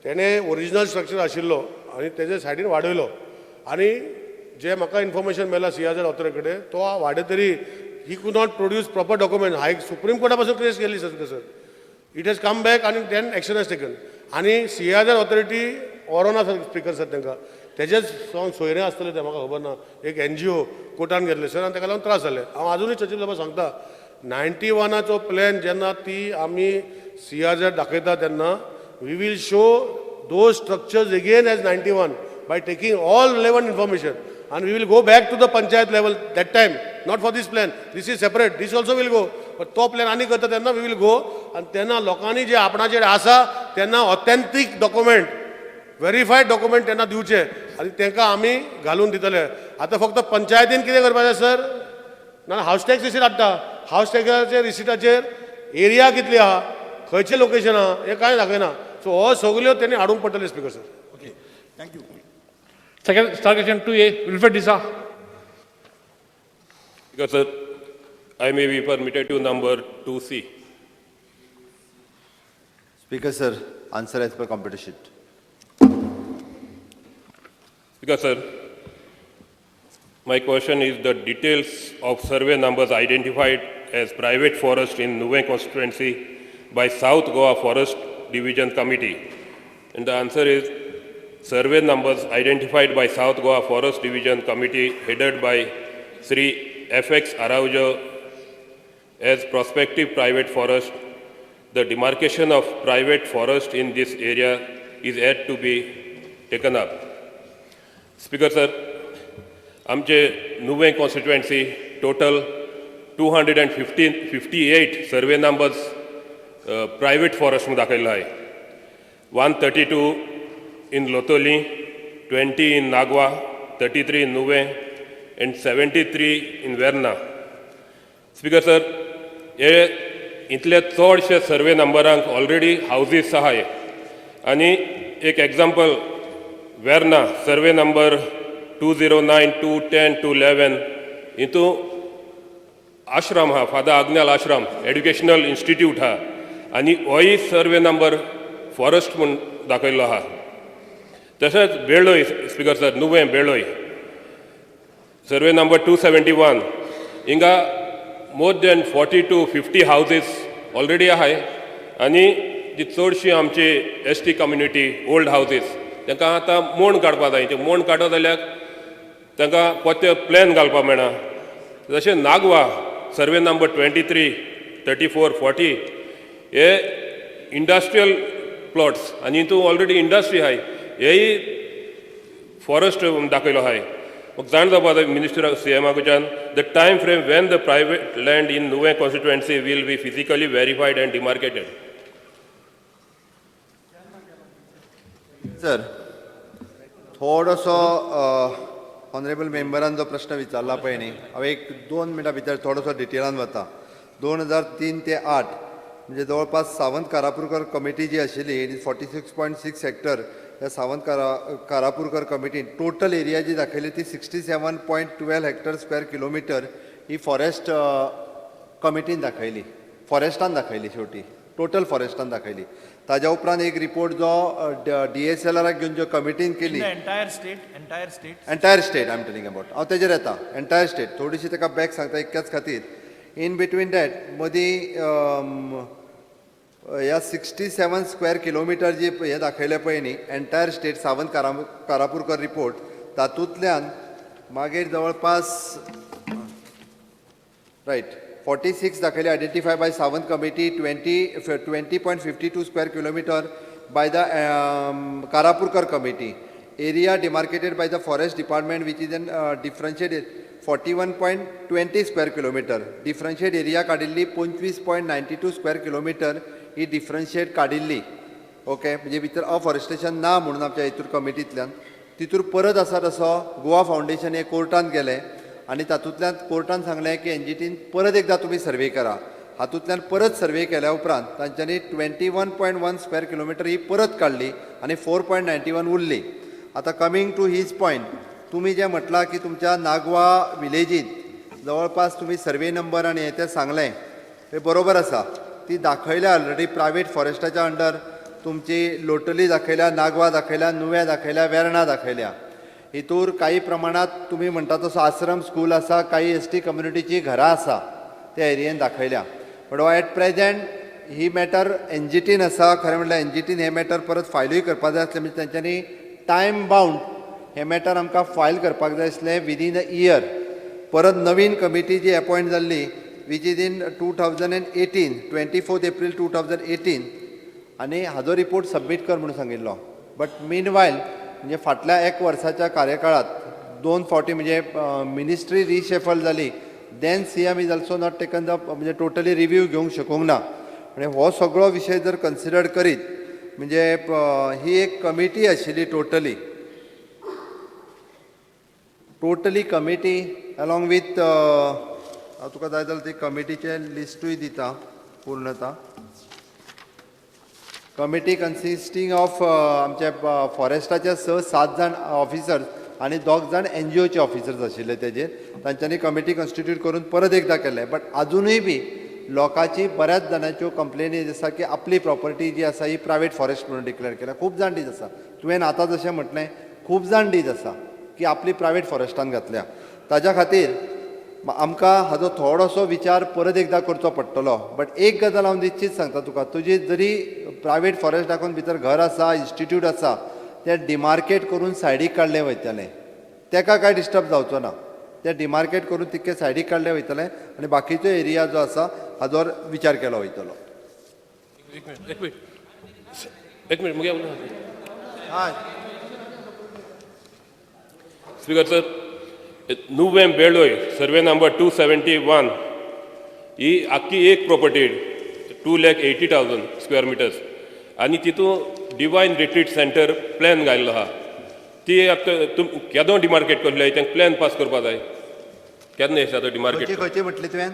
तेणें ओरिजिनल स्ट्रक्चर आशिल्लो आनी तेजे सायडीन वाडयलो. आनी जे म्हाका इन्फॉर्मेशन मेळ्ळां CRZ ऑथॉरिटी कडेन, तो वाडयतरी he could not produce proper document. High supreme कोर्टा पासून केस केली speaker sir. It has come back आनी देन एक्शन हॅज टेकन. आनी CRZ ऑथॉरिटी ऑरोना स्पिकर सर तांकां तेजेच सोयरे आसतले ते म्हाका खबर ना. एक NGO कोर्टान घेतले सर आनी ताका लागून त्रास जाले. हांव आजुनूय चर्चिल बाबा सांगता 91चो प्लॅन जेन्ना ती आमी CRZ दाखयता तेन्ना we will show those structures again as 91 by taking all relevant information and we will go back to the panchayat level that time, not for this plan. This is separate, this also will go. But to plan ani karta tenna we will go and tenna lokani je आपणाचेर आसा tenna authentic document, verified document tenna दिवचे आनी तेंका आमी घालून दितले. आता फक्त पंचायतीन कितें करपाचें सर, ना हाऊस टॅक्स रिसीट हाडटा, हाऊस टॅक्साचे रिसीटाचेर एरिया कितली आहा, खंयचे लोकेशन आहा, हे कांय दाखयना. सो हो सगल्यो तेणी हाडूंक पडटले speaker sir. Okay thank you. Second, star question 2A, Wilfred Disa. Because, sir, I may be permitted to number 2C. Speaker, sir, answer as per competition. Because, sir, my question is the details of survey numbers identified as private forest in Nuven constituency by South Goa Forest Division Committee. And the answer is survey numbers identified by South Goa Forest Division Committee headed by Sri FX Araujo as prospective private forest. The demarcation of private forest in this area is yet to be taken up. Speaker, sir, आमचे Nuven constituency total 258 survey numbers private forest में दाखिल है. 132 in Lotoli, 20 in Nagwa, 33 in Nuven, and 73 in Verna. Speaker, sir, हे इतले चडशे सर्वे नंबरांक already houses आहाय. आनी एक एग्जाम्पल, वेर्ना सर्वे नंबर 209, 210, 211 हितू आश्रम हा, फादर आग्नेल आश्रम एड्युकेशनल इन्स्टिट्यूट हा, आनी होय सर्वे नंबर फॉरेस्ट म्हूण दाखयल्लो आहा. तशेंच बेळ्ळोय speaker sir, Nuvem बेळ्ळोय survey number 271, inga more than 40 to 50 houses already ahay, आणि जी चडशी आमची ST community, old houses, तांकां आतां मोण काडपा जाय. ते मोण काडत जाल्यार तांकां पत्ते प्लॅन घालपाक मेळना. जशें नागवा सर्वे नंबर 23, 34, 40 हे इंडस्ट्रियल प्लॉट्स आनी हितून ऑलरेडी इंडस्ट्री आहाय, हेय फॉरेस्ट दाखयलो आहाय. म्हाका जाण जावपा जाय मिनिस्टर CMA कडच्यान the time frame when the private land in Nuvem constituency will be physically verified and demarcated. Sir थोडोसो ऑनरेबल मेंबरान जो प्रश्न विचारला पळय न्ही, हांव एक 2 मिनटां भितर थोडोसो डिटेलान वता. 2003 ते 8 म्हणजे जवळपास सावंत कारापुरकर कमिटी जी आशिल्ली 46.6 हेक्टर ह्या सावंत कारापुरकर कमिटीन टोटल एरिया जी दाखयली ती 67.12 हेक्टर स्क्वेअर किलोमिटर ही फॉरेस्ट कमिटीन दाखयली, फॉरेस्टान दाखयली, शेवटी टोटल फॉरेस्टान दाखयली. ताज्या उपरांत एक रिपोर्ट जो DSLRाक घेवन ज्यो कमिटीन केली entire state I am telling about, हांव तेजेर येता. एंटायर स्टेट थोडीशी ताका बॅक सांगता इतक्याच खातीर. इन बिटवीन दॅट मदीं ह्या 67 स्क्वेअर किलोमिटर जी हे दाखयले पळय न्ही entire state Sawant Karapurkar report, तातूंतल्यान मागीर जवळपास रायट 46 दाखयले identify by Sawant committee, 20.52 square kilometre by the Karapurkar committee. Area demarcated by the forest department which is an differentiated 41.20 square kilometre. Differentiate area काडिल्ली 25.92 स्क्वेअर किलोमिटर ही डिफरन्शिएट काडिल्ली. ओके, म्हणजे भितर अफॉरेस्टेशन ना म्हणून आमच्या हितूर कमिटींतल्यान. तितूर परत आसा तसो गोवा फावंडेशन हे कोर्टान गेले आनी तातूंतल्यान कोर्टान सांगलें की NGTन परत एकदां तुमी सर्वे करा. हातूंतल्यान परत सर्वे केल्या उपरांत तांच्यांनी 21.1 स्क्वेअर किलोमिटर ही परत काडली आनी 4.91 उरली. आतां कमिंग टू हीज पॉयंट, तुमी जें म्हटलां की तुमच्या नागवा विलेजींत जवळपास तुमी सर्वे नंबर आनी हें तें सांगलें तें बरोबर आसा. ती दाखयल्या ऑलरेडी प्रायवेट फॉरेस्टाच्या अंडर तुमची लोटली दाखयल्या, नागवा दाखयल्या, नुव्या दाखयल्या, वेर्णा दाखयल्या. हितूर काही प्रमाणात तुम्ही म्हणटा तसो आश्रम स्कूल आसा, काही ST कम्युनिटीची घरां आसा त्या एरियेन दाखयल्या. बट ॲट प्रेझेंट ही मॅटर NGTन आसा. खरें म्हणल्यार NGTन हे मॅटर परत फायलूय करपाक जाय आसलें, म्हणजे तांच्यांनी टायम बाउंड हे मॅटर आमकां फायल करपाक जाय आसलें विदीन अ इयर. परत नवीन कमिटी जी अपॉयंट जाल्ली विच इज इन 2018, 24 एप्रील 2018 आनी हाजो रिपोर्ट सबमीट कर म्हणून सांगिल्लो. बट मीनवायल म्हणजे फाटल्या 1 वर्साच्या कार्यकाळात 2 फावटी म्हणजे मिनिस्ट्री रिशेफल जाली. Then CM is also not taken the म्हणजे टोटली रिव्यू घेवंक शकूंक ना. आणि हो सगळो विशय जर कन्सिडर करीत म्हणजे ही एक कमिटी आशिल्ली टोटली कमिटी अलॉंग विथ हांव तुका जाय जाल्यार ती कमिटीचें लिस्टूय दिता पूर्णता. कमिटी कन्सिस्टींग ऑफ आमचे फॉरेस्टाचे 6-7 जाण ऑफिसर्स आनी 2 जाण NGOचे ऑफिसर्स आशिल्ले. तेजेर तांच्यांनी कमिटी कॉन्स्टिट्यूट करून परत एकदां केलें. बट अजुनूय बी लोकांची बऱ्याच जाणांच्यो कंप्लेनी आसा की आपली प्रॉपर्टी जी आसा ही प्रायवेट फॉरेस्ट म्हणून डिक्लेअर केल्या. खूब जाण डीज आसा. तुवें आतां जशें म्हटलें खूब जाण डीज आसा की आपली प्रायवेट फॉरेस्टान घातल्या. ताज्या खातीर आमकां हाजो थोडोसो विचार परत एकदां करचो पडटलो. बट एक गजाल हांव निश्चित सांगता तुका, तुजी जरी प्रायवेट फॉरेस्ट दाखोवन भितर घर आसा, इन्स्टिट्यूट आसा, तें डिमार्केट करून सायडीक काडलें वयतलें. तेका कांय डिस्टर्ब जावचो ना. तें डिमार्केट करून तितकें सायडीक काडलें वयतलें आनी बाकीचो एरिया जो आसा हाजोर विचार केलो वयतलो. एक मिनिट मुगे हय स्पीकर सर, नुवें बेळोय सर्वे नंबर 271 ही आख्खी एक प्रॉपर्टी 2,80,000 स्क्वेअर मिटर्स आनी तितून डिवायन रिट्रीट सेंटर प्लॅन घायल्लो आहा. ती आतां केदो डिमार्केट करले तांकां प्लॅन पास करपा जाय. केन्ना येता तो डिमार्केट? खंयचे म्हटलें तुवें?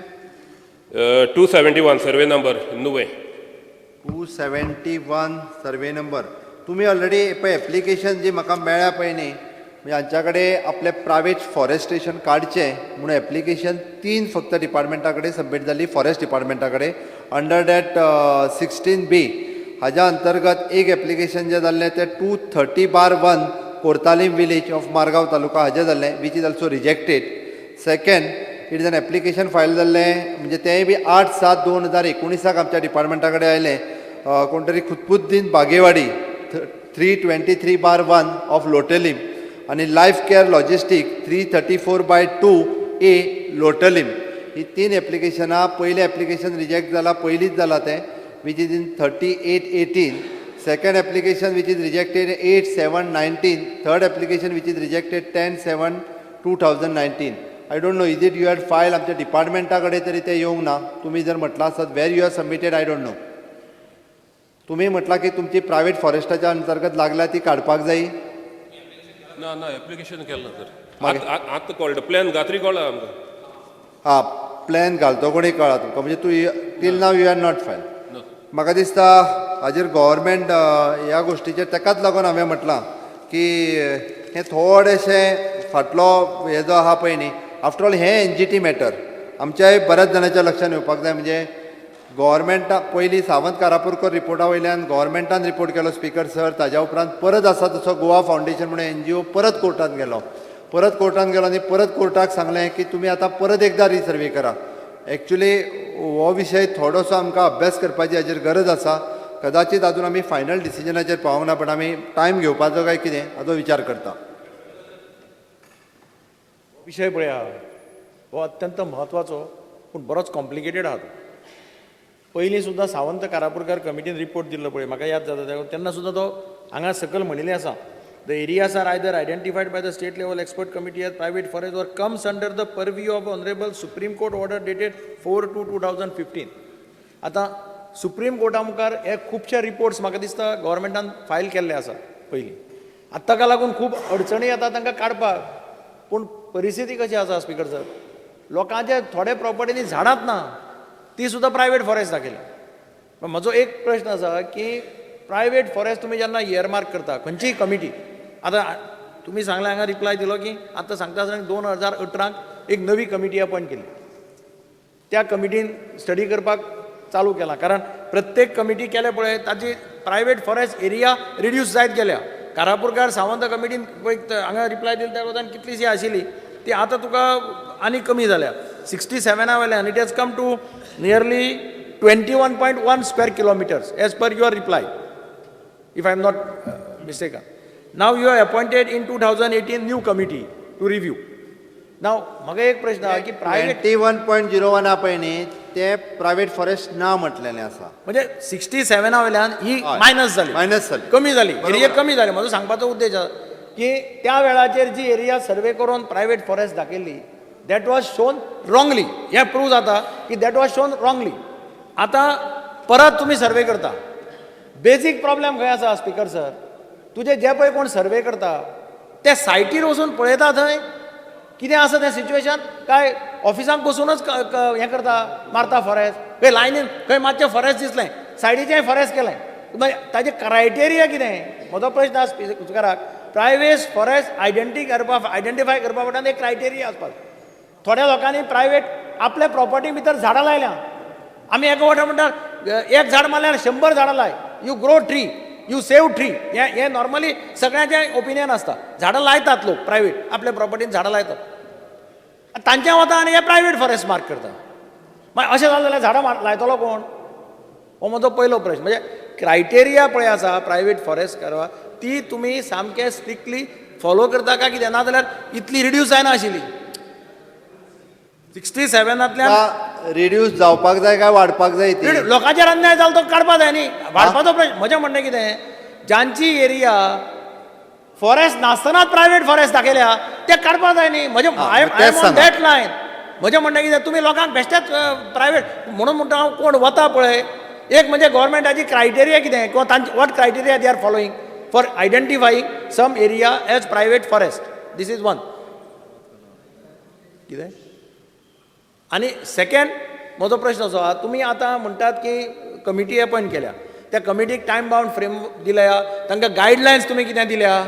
271 सर्वे नंबर नुवें. 271 सर्वे नंबर. तुमी ऑलरेडी पळय एप्लिकेशन जी म्हाका मेळ्ळ्या पळय न्ही, म्हणजे हांच्या कडेन आपलें प्रायवेट फॉरेस्टेशन काडचें म्हणून एप्लिकेशन 3 फक्त डिपार्टमेंटा कडेन सबमीट जाली, फॉरेस्ट डिपार्टमेंटा कडेन. अंडर दॅट 16B हाज्या अंतर्गत एक एप्लिकेशन जें जाल्लें तें 230/1 कोर्तालीम विलेज ऑफ मारगांव तालुका हाजें जाल्लें, which is also rejected. Second it is an application file जाल्लें म्हणजे तेंय बी 8/7/2019 आमच्या डिपार्टमेंटा कडेन आयलें कोण तरी खुतपुद्दीन बागेवाडी 323/1 ऑफ लोटलीम आनी लायफ केअर लॉजिस्टीक 334/2A लोटलीम ही 3 एप्लिकेशनां पयलें एप्लिकेशन रिजेक्ट जालां पयलींच जालां तें which is in 38/18. Second application which is rejected 8/7/19. Third application which is rejected 10/7/2019. I don't know, is it you had filed आमच्या डिपार्टमेंटा कडेन तरी ते येवंक ना तुम्ही जर म्हटलं आसत where you are submitted I don't know तुम्ही म्हटला की तुमची प्रायव्हेट फॉरेस्टाच्या अंतर्गत लागल्या ती काडपाक जायी ना ना एप्लिकेशन केलं ना सर आतां कळ्ळें प्लॅन गात्री कळ्ळा आमकां हां प्लॅन घालतो कोणी कळ्ळा तुमकां म्हणजे तूं till now you are not file म्हाका दिसता हाजेर गव्हर्मेंट ह्या गोश्टीचेर तेकाच लागून हांवें म्हटलां की हें थोडेशें फाटलो हे जो आहा पळय न्ही आफ्टर ऑल हें NGT मॅटर आमच्याय बऱ्याच जाणांच्या लक्षांत येवपाक जाय म्हणजे गव्हर्मेंटा पयलीं सावंत कारापुरकर रिपोर्टा वयल्यान गव्हर्मेंटान रिपोर्ट केलो स्पिकर सर ताज्या उपरांत परत आसा तसो गोवा फावंडेशन म्हणून NGO परत कोर्टांत गेलो आनी परत कोर्टाक सांगलें की तुमी आतां परत एकदां रिसर्वे करा एक्चुली हो विशय थोडोसो आमकां अभ्यास करपाची हाजेर गरज आसा कदाचित अजून आमी फायनल डिसिजनाचेर पावूंक ना पण आमी टायम घेवपाचो काय कितें हाचो विचार करता विषय पळय आहा हो अत्यंत म्हत्वाचो पूण बरोच कॉम्प्लिकेटेड आहा तो पयलीं सुद्दां सावंत कारापुरकार कमिटीन रिपोर्ट दिल्लो पळय म्हाका याद जाता तेन्ना सुद्दां तो हांगा सकयल म्हणिल्लें आसा the areas are either identified by the state level expert committee as private forest or comes under the purview of honourable supreme court order dated 4/2/2015 आतां सुप्रीम कोर्टा मुखार हे खुबशे रिपोर्ट्स म्हाका दिसता गव्हर्मेंटान फायल केल्ले आसा पयलीं आतां ताका लागून खूब अडचणी येता तांकां काडपाक पूण परिस्थिती कशी आसा स्पिकर सर लोकांचे थोडे प्रॉपर्टीनी झाडांच ना ती सुद्दां प्रायवेट फॉरेस्ट दाखयल्या म्हजो एक प्रश्न आसा की प्रायवेट फॉरेस्ट तुमी जेन्ना इयरमार्क करता खंयचीय कमिटी आतां तुमी सांगलें हांगा रिप्लाय दिलो की आतां सांगता आसतना 2018 एक नवी कमिटी अपॉयंट केली त्या कमिटीन स्टडी करपाक चालू केला कारण प्रत्येक कमिटी केले पळय ताची प्रायवेट फॉरेस्ट एरिया रिड्यूस जायत गेल्या कारापुरकार सावंत कमिटीन हांगा रिप्लाय दिली त्या वगतान कितलीशी आशिल्ली ती आतां तुका आनी कमी जाल्या 67 वयल्यान it has come to nearly 21.1 square kilometres as per your reply if I am not mistaken. Now you are appointed in 2018 new committee to review. Now, म्हाका एक प्रश्न आहा की प्रायवेट 21.01 आहा पळय न्ही ते प्रायवेट फॉरेस्ट ना म्हटलेलें आसा म्हणजे 67 वयल्यान ही मायनस जाली कमी जाली एरिया कमी जाली म्हजो सांगपाचो उद्देश आसा की त्या वेळाचेर जी एरिया सर्वे करून प्रायवेट फॉरेस्ट दाखयल्ली दॅट वॉज शोन रॉंगली हें प्रूव जाता की दॅट वॉज शोन रॉंगली आतां परत तुमी सर्वे करता बेजीक प्रॉब्लेम खंय आसा स्पिकर सर तुजे जे पळय कोण सर्वे करता ते सायटीर वचून पळयता थंय कितें आसा तें सिच्युएशन काय ऑफिसांत बसूनच हें करता मारता फॉरेस्ट खंय लायनीन खंय मातशें फॉरेस्ट दिसलें सायडीचेंय फॉरेस्ट केलें मागीर ताजें क्रायटेरिया कितें म्हजो प्रश्न आसा स्पिकराक प्रायवेट फॉरेस्ट आयडेंटिफाय करपा फाटल्यान एक क्रायटेरिया आसपाक थोड्या लोकांनी प्रायवेट आपल्या प्रॉपर्टी भितर झाडां लायल्या आमी एका वाटेन म्हणटात एक झाड मारल्यार 100 झाडां लाय you grow tree you save tree हे नॉर्मली सगळ्यांचें ओपिनियन आसता झाडां लायतात लोक प्रायवेट आपल्या प्रॉपर्टीन झाडां लायतात तांचे वता आनी हे प्रायवेट फॉरेस्ट मार्क करता मागीर अशें जालें जाल्यार झाडां लायतलो कोण हो म्हजो पयलो प्रश्न म्हणजे क्रायटेरिया पळय आसा प्रायवेट फॉरेस्ट करपा ती तुमी सामकें स्ट्रिक्टली फॉलो करता काय कितें नाजाल्यार इतली रिड्यूस जायना आशिल्ली 67 रिड्यूस जावपाक जाय काय वाडपाक जाय ती लोकांचेर अन्याय जालो तो काडपा जाय न्ही वाडपाचो प्रश्न म्हजें म्हणणें कितें ज्यांची एरिया फॉरेस्ट नासतनाच प्रायवेट फॉरेस्ट दाखयल्या ते काडपा जाय न्ही म्हजें I am on that line म्हजें म्हणणें कितें तुमी लोकांक बेश्टेच प्रायवेट म्हणून म्हणटा हांव कोण वता पळय एक म्हणजे गव्हर्मेंटाची क्रायटेरिया कितें किंवा तांची what criteria they are following for identifying some area as private forest this is one कितें आनी सेकंड म्हजो प्रश्न असो आहा तुमी आतां म्हणटात की कमिटी अपॉयंट केल्या त्या कमिटीक टायम बाउंड फ्रेम दिल्या तांकां गायडलायन्स तुमी कितें दिल्या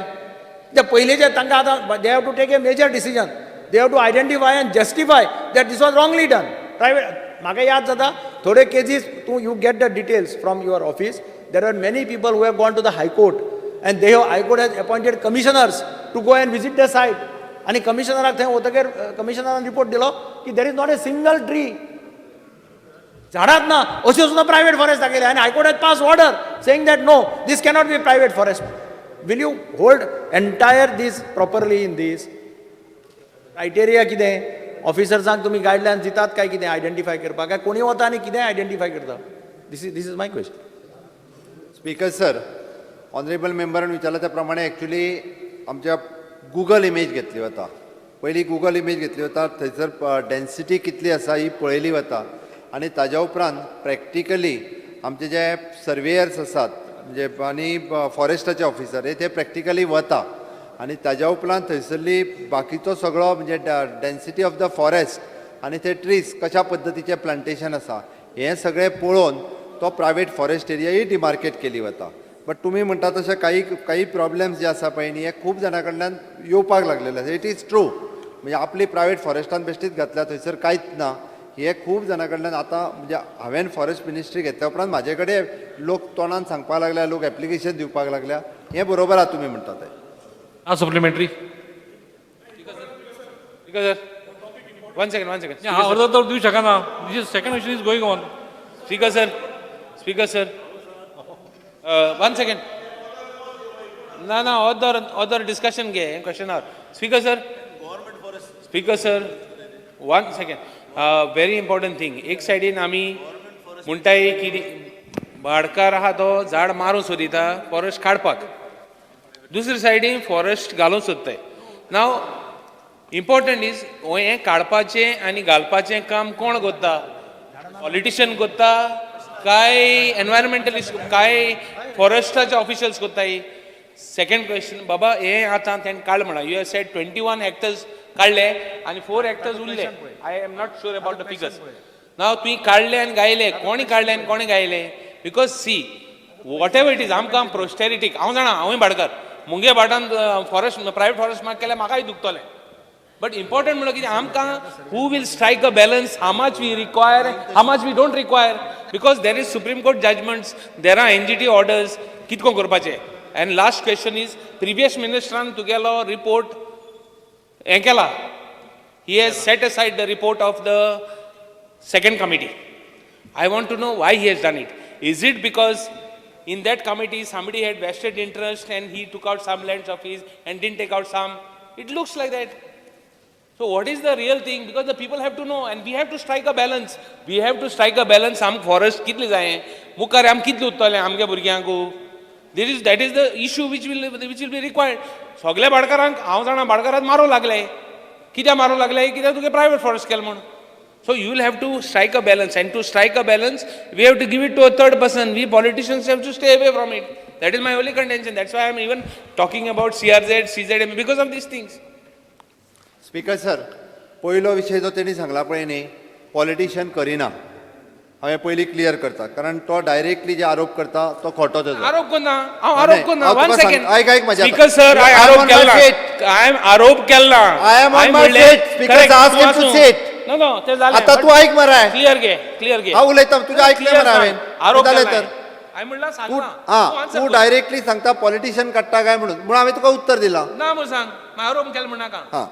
ते पयलींचे तांकां आतां they have to take a major decision they have to identify and justify that this was wrongly done private म्हाका याद जाता थोडे केसीस तूं you get the details from your office there are many people who have gone to the high court and they have high court has appointed commissioners to go and visit the site आनी कमिशनराक थंय वतकीर कमिशनरान report दिलो की there is not a single tree, झाडात ना, अश्यो सुद्दां प्रायवेट फॉरेस्ट दाखयले आनी high court has pass order saying that no this cannot be private forest. Will you hold entire this properly in this? Criteria कितें? ऑफिसर्सांक तुमी गायडलायन्स दितात काय कितें आयडेंटिफाय करपाक, काय कोणी वता आनी कितें आयडेंटिफाय करता? This is my question. Speaker sir, honourable मेंबरान विचारला त्या प्रमाणे ॲक्च्युली आमच्या गुगल इमेज घेतली वता. पयलीं गुगल इमेज घेतली वता, थंयसर डेन्सिटी कितली आसा ही पळयली वता आनी ताज्या उपरांत प्रॅक्टिकली आमचे जे सर्वेयर्स आसात म्हणजे आनी फॉरेस्टाचे ऑफिसर ते प्रॅक्टिकली वता आनी ताज्या उपरांत थंयसरली बाकीचो सगळो म्हणजे डेन्सिटी ऑफ द फॉरेस्ट आनी ते ट्रीज कशा पद्दतीचें प्लांटेशन आसा हें सगळें पळोवन तो प्रायवेट फॉरेस्ट एरिया ही डिमार्केट केली वता. बट तुमी म्हणटा तशें काही प्रॉब्लेम्स जे आसा पळय न्ही हे खूब जाणां कडल्यान येवपाक लागलेले आसा. इट इज ट्रू, म्हणजे आपली प्रायवेट फॉरेस्टान बेश्टीच घातल्या थंयसर कांयच ना हे खूब जाणां कडल्यान आतां म्हणजे हांवें फॉरेस्ट मिनिस्ट्री घेतल्या उपरांत म्हाजे कडेन लोक तोंडान सांगपाक लागल्या, लोक एप्लिकेशन दिवपाक लागल्या. हें बरोबर आहा तुमी म्हणटा तें. Supplementary One second. हा अर्ज तर दिवं शकना. This second question is going on. Speaker sir, one second. No, other discussion ge question hour. Speaker sir, 1 second. Very important thing. एक साइडीन आमी म्हणटाय की भाडकार आहा तो झाड मारूं सोदिता फॉरेस्ट काडपाक, दुसरे साइडीन फॉरेस्ट घालूं सोदताय. नाव इम्पॉर्टंट इज हें काडपाचें आनी घालपाचें काम कोण करता? पॉलिटिशियन करता काय एनवायरमेंटलिस्ट काय फॉरेस्टाचे ऑफिशियल्स करताय? सेकंड क्वेश्चन, बाबा हें आतां तेणें काड म्हणा, यू हॅव सेड 21 हेक्टर्स काडले आनी 4 हेक्टर्स उरले. I am not sure about the figures. नाव तुवें काडले आनी गायले, कोणी काडले आनी कोणी गायले? Because see whatever it is आमकां प्रोस्टेरिटीक हांव जाणा, हांवूय भाडकार, मुगे भाटान फॉरेस्ट प्रायवेट फॉरेस्ट मार्क केल्यार म्हाकाय दुखतलें. But important म्हणल्यार कितें आमकां who will strike a balance, how much we require, how much we don't require, because there is Supreme Court judgments, there are NGT orders, कितको करपाचें. And last question is, previous ministran तुगेलो report हें केला, he has set aside the report of the second committee. I want to know why he has done it. Is it because in that committee somebody had vested interest and he took out some lands of his and didn't take out some? It looks like that. So what is the real thing? Because the people have to know and we have to strike a balance. We have to strike a balance. आम forest कितले जाय, मुखार आम कितले उत्तले आमगे भुरग्यांक. That is the issue which will be required. सगळे भाडकारांक हांव जाणा भाडकारांक मारूं लागले. कित्याक मारूं लागले? कित्याक तुगे प्रायवेट फॉरेस्ट केलें म्हण. So you will have to strike a balance, and to strike a balance, we have to give it to a third person. We politicians have to stay away from it. That is my only contention. That's why I am even talking about CRZ, CZM because of these things. Speaker sir, पयलो विशय जो तेणी सांगला पळय न्ही, politician Kareena, हांवें पयलीं clear करता, कारण तो डायरेक्टली जे आरोप करता तो खोटो तेजो. आरोप करना, हांव आरोप करना. One second. ऐक माझ्या. स्पीकर सर, हांवें आरोप केला. हांवें आरोप केला. I am on my seat. Speaker ask him to seat. No ते जालें. आता तू ऐक मरे. क्लियर घे. हांव उलयता, तुजें आयकलें मरे हांवें. आरोप जालें केला. तर हांवें म्हणला सांगना. तू डायरेक्टली सांगता पॉलिटिशियन काडटा काय म्हणून हांवें तुका उत्तर दिलां. ना म्हूण सांग, आरोप केला म्हणनाका.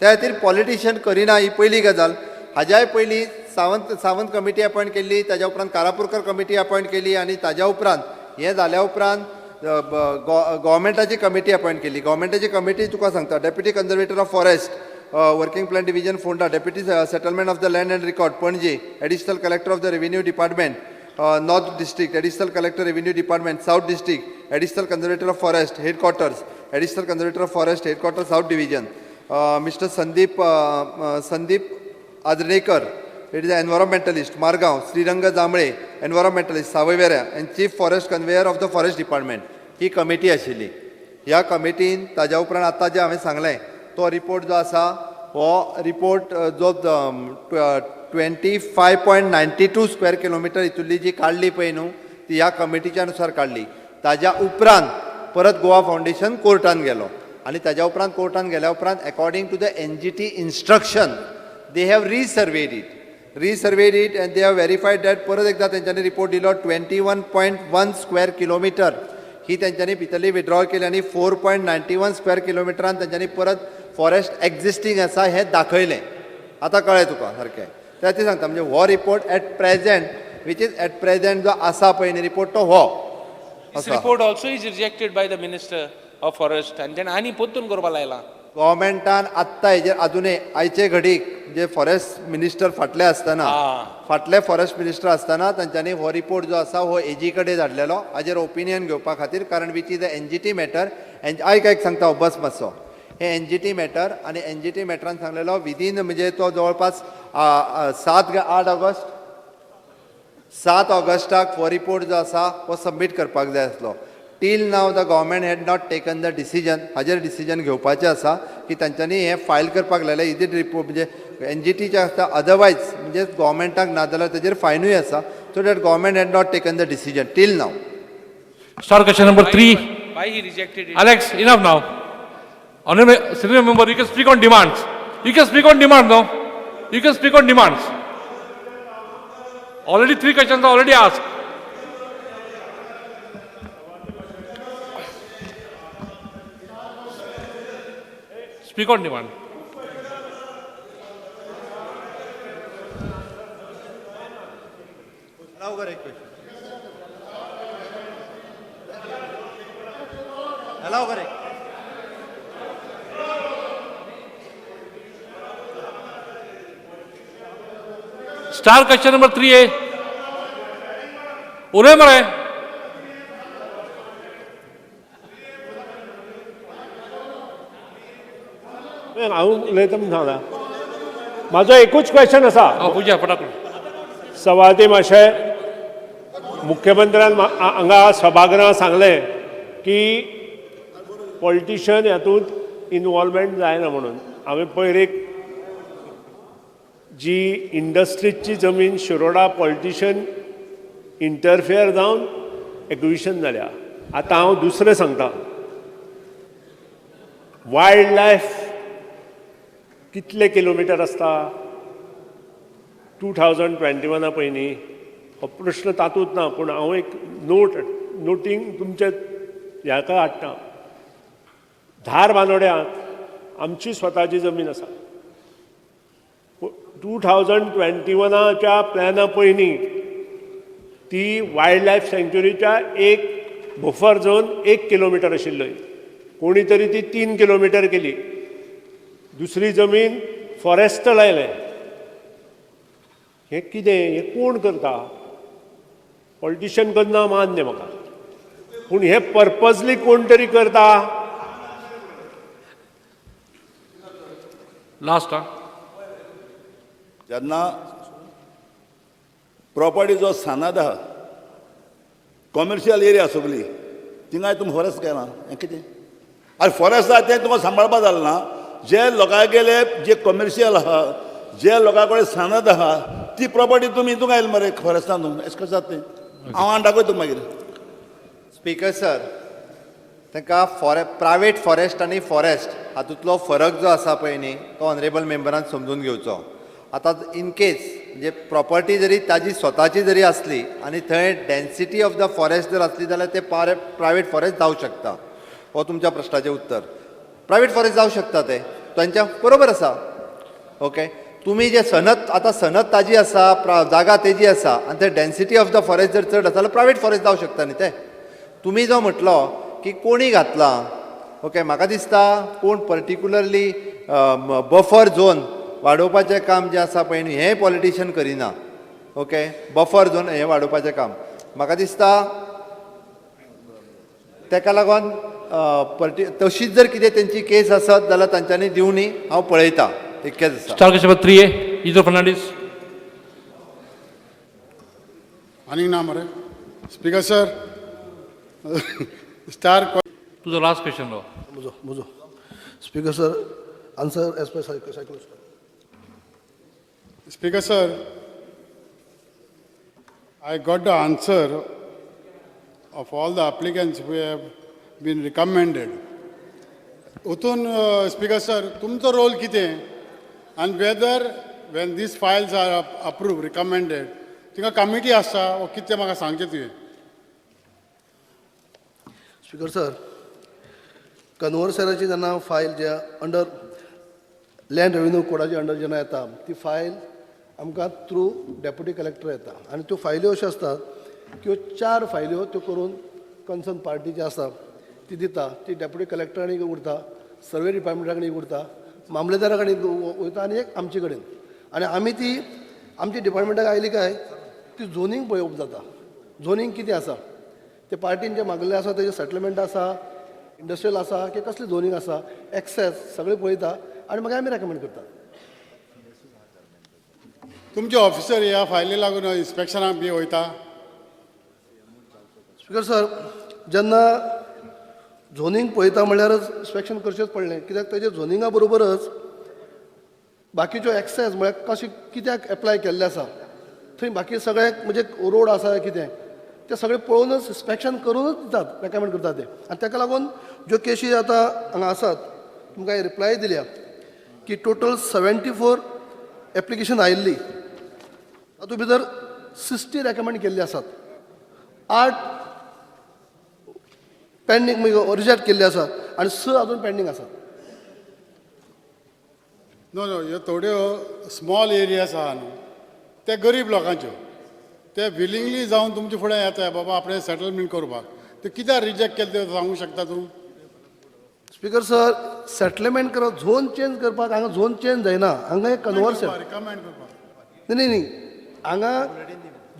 त्या खातीर पॉलिटिशियन करिना ही पयली गजाल. हाज्याय पयलीं सावंत कमिटी अपॉयंट केल्ली, ताज्या उपरांत कारापुरकर कमिटी अपॉयंट केली आनी ताज्या उपरांत हें जाल्या उपरांत गव्हर्मेंटाची कमिटी अपॉयंट केली. गव्हर्मेंटाची कमिटी तुका सांगता, deputy conservator of forest, working plan division Ponda, deputy settlement of the land and record Panaji, additional collector of the revenue department north district, additional collector revenue department south district, additional conservator of forest headquarters, additional conservator of forest headquarter south division, mister Sandeep Adarkar, it is a environmentalist Margao, Shrirang Jamble environmentalist Savoiverem, and chief forest conveyor of the forest department. ही committee आशिल्ली. ह्या कमिटीन ताज्या उपरांत आतां जे हांवें सांगलें तो रिपोर्ट जो आसा हो रिपोर्ट जो 25.92 स्क्वेअर किलोमिटर हितूंतली जी काडली पळय न्हू ती ह्या कमिटीच्या अनुसार काडली. ताज्या उपरांत परत गोवा फावंडेशन कोर्टान गेलो आनी ताज्या उपरांत कोर्टान गेल्या उपरांत according to the NGT instruction they have resurveyed it and they have verified that परत एकदा तेंच्यांनी रिपोर्ट दिलो 21.1 स्क्वेअर किलोमिटर ही तेंच्यांनी भितरली विड्रॉल केली आनी 4.91 स्क्वेअर किलोमिटरान तेंच्यांनी परत फॉरेस्ट एक्झिस्टींग आसा हें दाखयलें आतां कळ्ळें तुका सारकें तें ती सांगता म्हणजे हो report at present which is at present जो आसा पळय न्ही रिपोर्ट तो हो This report also is rejected by the Minister of Forest and then आनी पोत्तून करपा लायला. गव्हर्मेंटान आत्तां हेजेर अजुनूय आयचे घडीक जे फॉरेस्ट मिनिस्टर फाटले आसतना फाटले फॉरेस्ट मिनिस्टर आसतना तांच्यांनी हो रिपोर्ट जो आसा हो एजी कडेन धाडलेलो हाजेर ओपिनियन घेवपा खातीर कारण which is a NGT matter आयक सांगता हो बस मातसो हे एनजीटी मॅटर आनी एनजीटी मॅटरान सांगलेलो विदीन म्हणजे तो जवळपास 7 ऑगस्टाक हो रिपोर्ट जो आसा हो सबमीट करपाक जाय आसलो till now the government had not taken the decision हाजेर डिसिजन घेवपाचें आसा की तांच्यांनी हें फायल करपाक लायलें इज रिपोर्ट म्हणजे एनजीटीचें आसता अदरवायज म्हणजे गव्हर्मेंटाक ना जाल्यार ताजेर फायनूय आसा so that government had not taken the decision till now. Star question number 3. Why he rejected it? Alex, enough now. Honorable senior member, you can speak on demands. You can speak on demands now. You can speak on demands. Already 3 questions are already asked. Speak on demand. Star question number 3A. उरे मरे. हांव उलयता म्हूण सांगला म्हाजो एकूच question आसा पुजा फटाफट. सभापती मातशें मुख्यमंत्र्यान हांगा सभागृहांत सांगलें की पॉलिटिशियन हातूंत इनवॉल्वमेंट जायना म्हणून हांवें पयर एक जी इंडस्ट्रीची जमीन शिरोडा पॉलिटिशियन इंटरफियर जावन एक्विशन जाल्या आतां हांव दुसरें सांगता वायल्ड लायफ कितले किलोमिटर आसता 2021 पयलीं हो प्रश्न तातूंत ना पूण हांव एक नोटींग तुमचे हाका हाडटा धार बांदोड्यांत आमची स्वताची जमीन आसा 2021च्या प्लॅना पयलीं ती वायल्ड लायफ सँच्युरीच्या एक बफर झोन 1 किलोमिटर आशिल्लो कोणी तरी ती 3 किलोमिटर केली दुसरी जमीन फॉरेस्ट लायलें हें कितें हें कोण करता पॉलिटिशियन करना मान्य म्हाका पूण हें पर्पजली कोण तरी करता. लास्ट जेन्ना प्रॉपर्टी जो सानाद आहा कॉमर्शियल एरिया सगळी थिंगाय तुमी फॉरेस्ट केला हें कितें आनी फॉरेस्ट आहा तें तुमकां सांबाळपा जालें ना जे लोकांगेले जे कॉमर्शियल आहा जे लोकां कडेन सानद आहा ती प्रॉपर्टी तुमी हितूंक आयले मरे फॉरेस्टान अशें कशें जाता तें हांव आनी दाखयता मागीर. स्पीकर सर तांकां प्रायवेट फॉरेस्ट आनी फॉरेस्ट हातूंतलो फरक जो आसा पळय न्ही तो ऑनरेबल मेंबरान समजून घेवचो. आतां इन केस म्हणजे प्रॉपर्टी जरी ताजी स्वताची जरी आसली आनी थंय डेन्सिटी ऑफ द फॉरेस्ट जर आसली जाल्यार ते प्रायवेट फॉरेस्ट जावं शकता. हो तुमच्या प्रश्नाचें उत्तर. प्रायवेट फॉरेस्ट जावं शकता ते तांच्या बरोबर आसा ओके. तुमी जे सनत आतां सनत ताजी आसा जागा तेजी आसा आनी ते डेन्सिटी ऑफ द फॉरेस्ट जर चड आसा जाल्यार प्रायवेट फॉरेस्ट जावं शकता न्ही ते. तुमी जो म्हटलो की कोणी घातला ओके म्हाका दिसता कोण पर्टिक्युलरली बफर झोन वाडोवपाचें काम जें आसा पळय न्ही हें पॉलिटिशियन करिना ओके. बफर झोन हें वाडोवपाचें काम म्हाका दिसता तेका लागोन तशीच जर कितें तेंची केस आसत जाल्यार तांच्यांनी दिवनी हांव पळयतां इतकेंच आसा. Star question number 3A. Isidro Fernandez. आनीक ना मरे speaker sir star To the last question now. म्हजो speaker sir answer as per psychologist. Speaker sir, I got the answer of all the applicants who have been recommended. Utun, Speaker sir, तुमचो role कितें and whether when these files are approved, recommended, तिंगा committee आसा वो कितें म्हाका सांगचें तुवें. Speaker sir कन्वर्सराची जेन्ना फायल जे अंडर लँड रेव्हेन्यू कोडाच्या अंडर जेन्ना येता ती फायल आमकां थ्रू डेप्युटी कलेक्टर येता आनी त्यो फायल्यो अश्यो आसतात की ह्यो 4 फायल्यो त्यो करून कन्सर्न पार्टी जी आसा ती दिता ती डेप्युटी कलेक्टरांनी उरता सर्वे डिपार्टमेंटा कडेन उरता मामलेदारा कडेन वयता आनी एक आमचे कडेन आनी आमी ती आमच्या डिपार्टमेंटाक आयली काय ती झोनींग पळोवप जाता झोनींग कितें आसा ते पार्टीन जे मागलें आसा तेजें सेटलमेंट आसा इंडस्ट्रियल आसा की कसली झोनींग आसा एक्सेस सगळें पळयता आनी मागीर आमी रेकमेंड करता. तुमचे ऑफिसर ह्या फायली लागून इन्स्पेक्शनाक बी वयता? स्पीकर सर, जेन्ना झोनींग पळयता म्हणल्यारच इन्स्पेक्शन करचेंच पडलें कित्याक तेजे झोनिंगा बरोबरच बाकीच्यो एक्सेस म्हळ्यार कशें कित्याक एप्लाय केल्ले आसा थंय बाकी सगळे म्हणजे रोड आसा कितें ते सगळे पळोवनच इन्स्पेक्शन करूनच दितात रेकमेंड करतात ते आनी ताका लागून ज्यो केसी आतां हांगा आसात तुमकां रिप्लाय दिल्या की टोटल 74 एप्लिकेशन आयिल्ली तातूंत भितर 60 रेकमेंड केल्ली आसात 8 पेंडींग रिजेक्ट केल्ली आसात आनी 6 अजून पेंडींग आसात. नो ह्यो थोड्यो स्मॉल एरियाज आहा न्हू ते गरीब लोकांच्यो ते विलिंगली जावन तुमचे फुडें येता बाबा आपणें सेटलमेंट करपाक ते कित्याक रिजेक्ट केले ते सांगूंक शकता तूं? स्पीकर सर, सेटलमेंट करप झोन चेंज करपाक हांगा झोन चेंज जायना हांगा एक कन्वर्शन रिकमेंड करपाक न्ही हांगा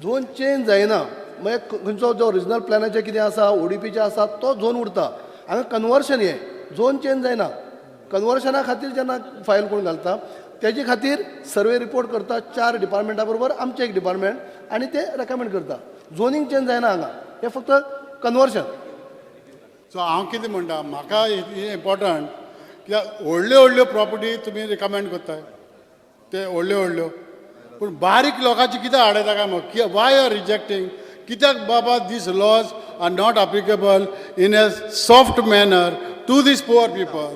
झोन चेंज जायना मागीर खंयचो जो रिजनल प्लॅनाचें कितें आसा ओडीपीचें आसा तो झोन उरता हांगा कन्वर्शन हें झोन चेंज जायना. कन्वर्शना खातीर जेन्ना फायल कोण घालता तेजे खातीर सर्वे रिपोर्ट करता 4 डिपार्टमेंटा बरोबर आमचें एक डिपार्टमेंट आनी ते रेकमेंड करता. झोनींग चेंज जायना हांगा हें फक्त कन्वर्शन. सो हांव कितें म्हणटा म्हाका इम्पॉर्टंट कित्याक व्हडल्यो प्रॉपर्टी तुमी रिकमेंड करताय ते व्हडल्यो पूण बारीक लोकांची कित्याक आडयता काय म्हाका वाय आर रिजेक्टींग कित्याक बाबा this laws are not applicable in a soft manner to this poor people.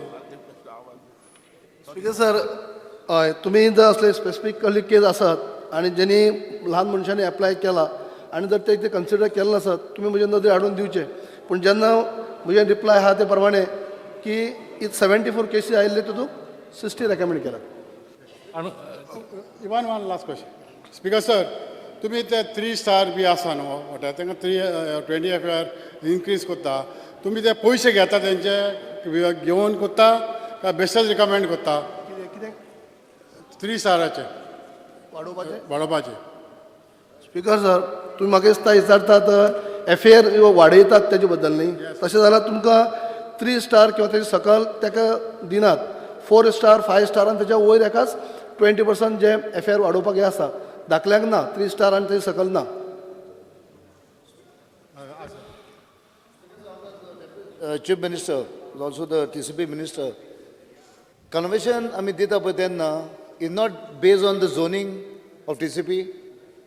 Speaker sir, हय तुमी जर असले स्पेसिफीक कसली केस आसात आनी जेणी ल्हान मनशांनी एप्लाय केला आनी जर ते कन्सिडर केले नासत तुमी म्हजे नदरेन हाडून दिवचे पूण जेन्ना म्हजें रिप्लाय आहा ते प्रमाणे की 74 केसी आयिल्ले तातूंत 60 रेकमेंड केला. Even one last question speaker sir तुमी ते 3 स्टार बी आसा न्हू वॉटर तांकां 20 FR इनक्रीज करता तुमी ते पयशे घेता तेंचे घेवन करता काय बेश्टेच रिकमेंड करता? 3 स्टाराचे वाडोवपाचे. स्पीकर सर, तुम्ही म्हाका दिसता विचारतात FAR वाडयतात तेजे बद्दल न्ही तशें जाल्यार तुमकां 3 स्टार किंवा तेजे सकल ताका दिनात 4 स्टार 5 स्टार आनी तेच्या वयर एकाच 20% जे FAR वाडोवपाक हें आसा धाकल्यांक ना 3 स्टार आनी तेजे सकल ना. Chief Minister, also the TCP Minister, convention आमी दिता पळय तेन्ना is not based on the zoning of TCP.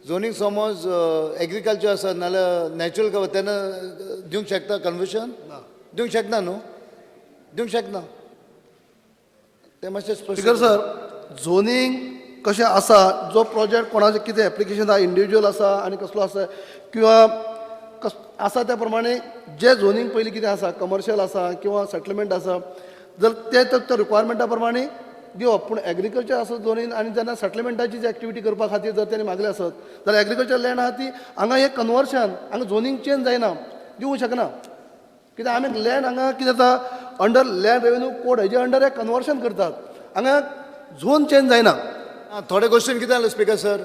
Zoning समज एग्रीकल्चर आसा नाल्यार नॅचरल कवर तेन्ना दिवंक शकता कन्वेशन? दिवंक शकना न्हू दिवंक शकना ते मातशें स्पीकर सर, झोनींग कशें आसा जो प्रोजेक्ट कोणाचें कितें एप्लिकेशन आसा इंडिविज्युअल आसा आनी कसलो आसा किंवा आसा त्या प्रमाणे जे झोनींग पयलीं कितें आसा कमर्शियल आसा किंवा सेटलमेंट आसा जर ते रिक्वायरमेंटा प्रमाणे दिवप पूण एग्रीकल्चर आसत झोनीन आनी जेन्ना सेटलमेंटाची जी एक्टिविटी करपा खातीर जर तेणी मागले आसत जाल्यार एग्रीकल्चर लँड आहा ती हांगा एक कन्वर्शन हांगा झोनींग चेंज जायना दिवंक शकना कित्याक आमी लँड हांगा कितें जाता अंडर लँड रेवेन्यू कोड हेजे अंडर एक कन्वर्शन करतात हांगा झोन चेंज जायना. थोडे गोश्टीन कितें जालें स्पीकर सर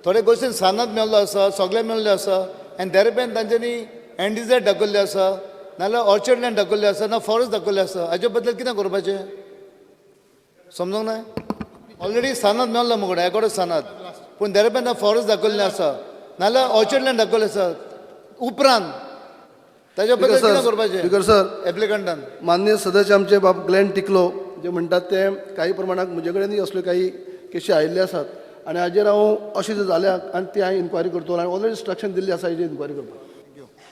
थोडे गोश्टीन सानात मेळ्ळो आसा सगळे मेळ्ळे आसा आनी देरेपेन तांच्यांनी एनडीझेड दाखयल्ले आसा नाल्यार ऑर्चर्ड लँड दाखयल्ले आसा ना फॉरेस्ट दाखयल्ले आसा हाचे बद्दल कितें करपाचें समजूंक ना. ऑलरेडी सानात मेळ्ळो मुगडे एकोडे सानात पूण देरेपेन फॉरेस्ट दाखयल्ले आसा नाल्यार ऑर्चर्ड लँड दाखयल्ले आसा उपरांत ताचे बद्दल कितें करपाचें? स्पीकर सर, एप्लिकंटान माननीय सदस्य आमचे बाब ग्लेन टिकलो जे म्हणटात ते काही प्रमाणात म्हजे कडेनय असल्यो काही केसी आयिल्ले आसात आनी हाजेर हांव अशें जे जाल्यात आनी ती हांवें इन्क्वायरी करतलो आनी ऑलरेडी इंस्ट्रक्शन दिल्ली आसा हेजी इन्क्वायरी करपाक.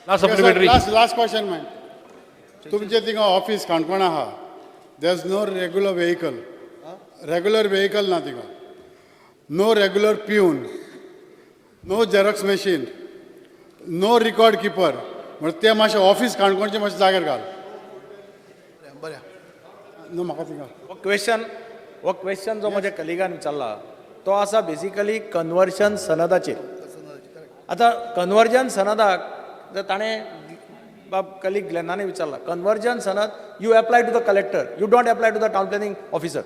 लास्ट क्वेश्चन माय तुमचे थिंगा ऑफिस काणकोण आहा there is no regular vehicle ना थिंगा no regular peon no xerox machine no record keeper म्हणजे ते मातशें ऑफिस काणकोणचें मातशें जाग्यार घाल न्हू म्हाका थिंगा. क्वेश्चन हो क्वेश्चन जो माझ्या कलिगान विचारला तो आसा बेसिकली कन्वर्जन सनदाचेर. आतां कन्वर्जन सनदाक जर ताणें कलीग ग्लेनाने विचारला conversion sanad you apply to the collector, you don't apply to the town planning officer.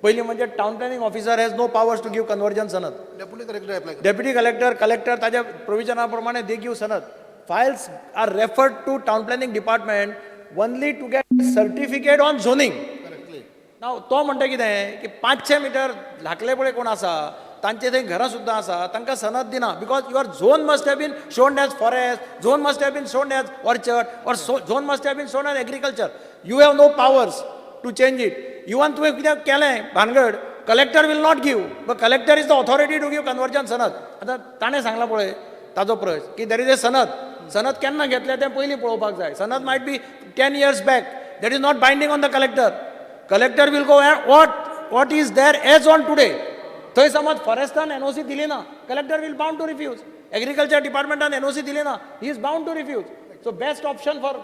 पहिली म्हणजे town planning officer has no powers to give conversion sanad. Deputy collector apply deputy collector ताच्या प्रोविजनाप्रमाणे they give sanad. Files are referred to town planning department only to get certificate on zoning. नाव तो म्हणटा कितें की 500 metre धाकले पळय कोण आसा तांचे थंय घरां सुद्दां आसा तांकां सनद दिना because your zone must have been shown as forest, zone must have been shown as orchard or zone must have been shown as agriculture. You have no powers to change it. Even तुवें कितें केलें भानगड collector will not give, but collector is the authority to give conversion सनद. आतां ताणें सांगलां पळय ताजो प्रश्न की देर इज ए सनद केन्ना घेतलें तें पयलीं पळोवपाक जाय. Sanad might be 10 years back. That is not binding on the collector. Collector will go what is there as on today. थंय समज फॉरेस्टान एनओसी दिली ना, collector will bound to refuse. Agriculture डिपार्टमेंटान एनओसी दिली ना, he is bound to refuse. So best option for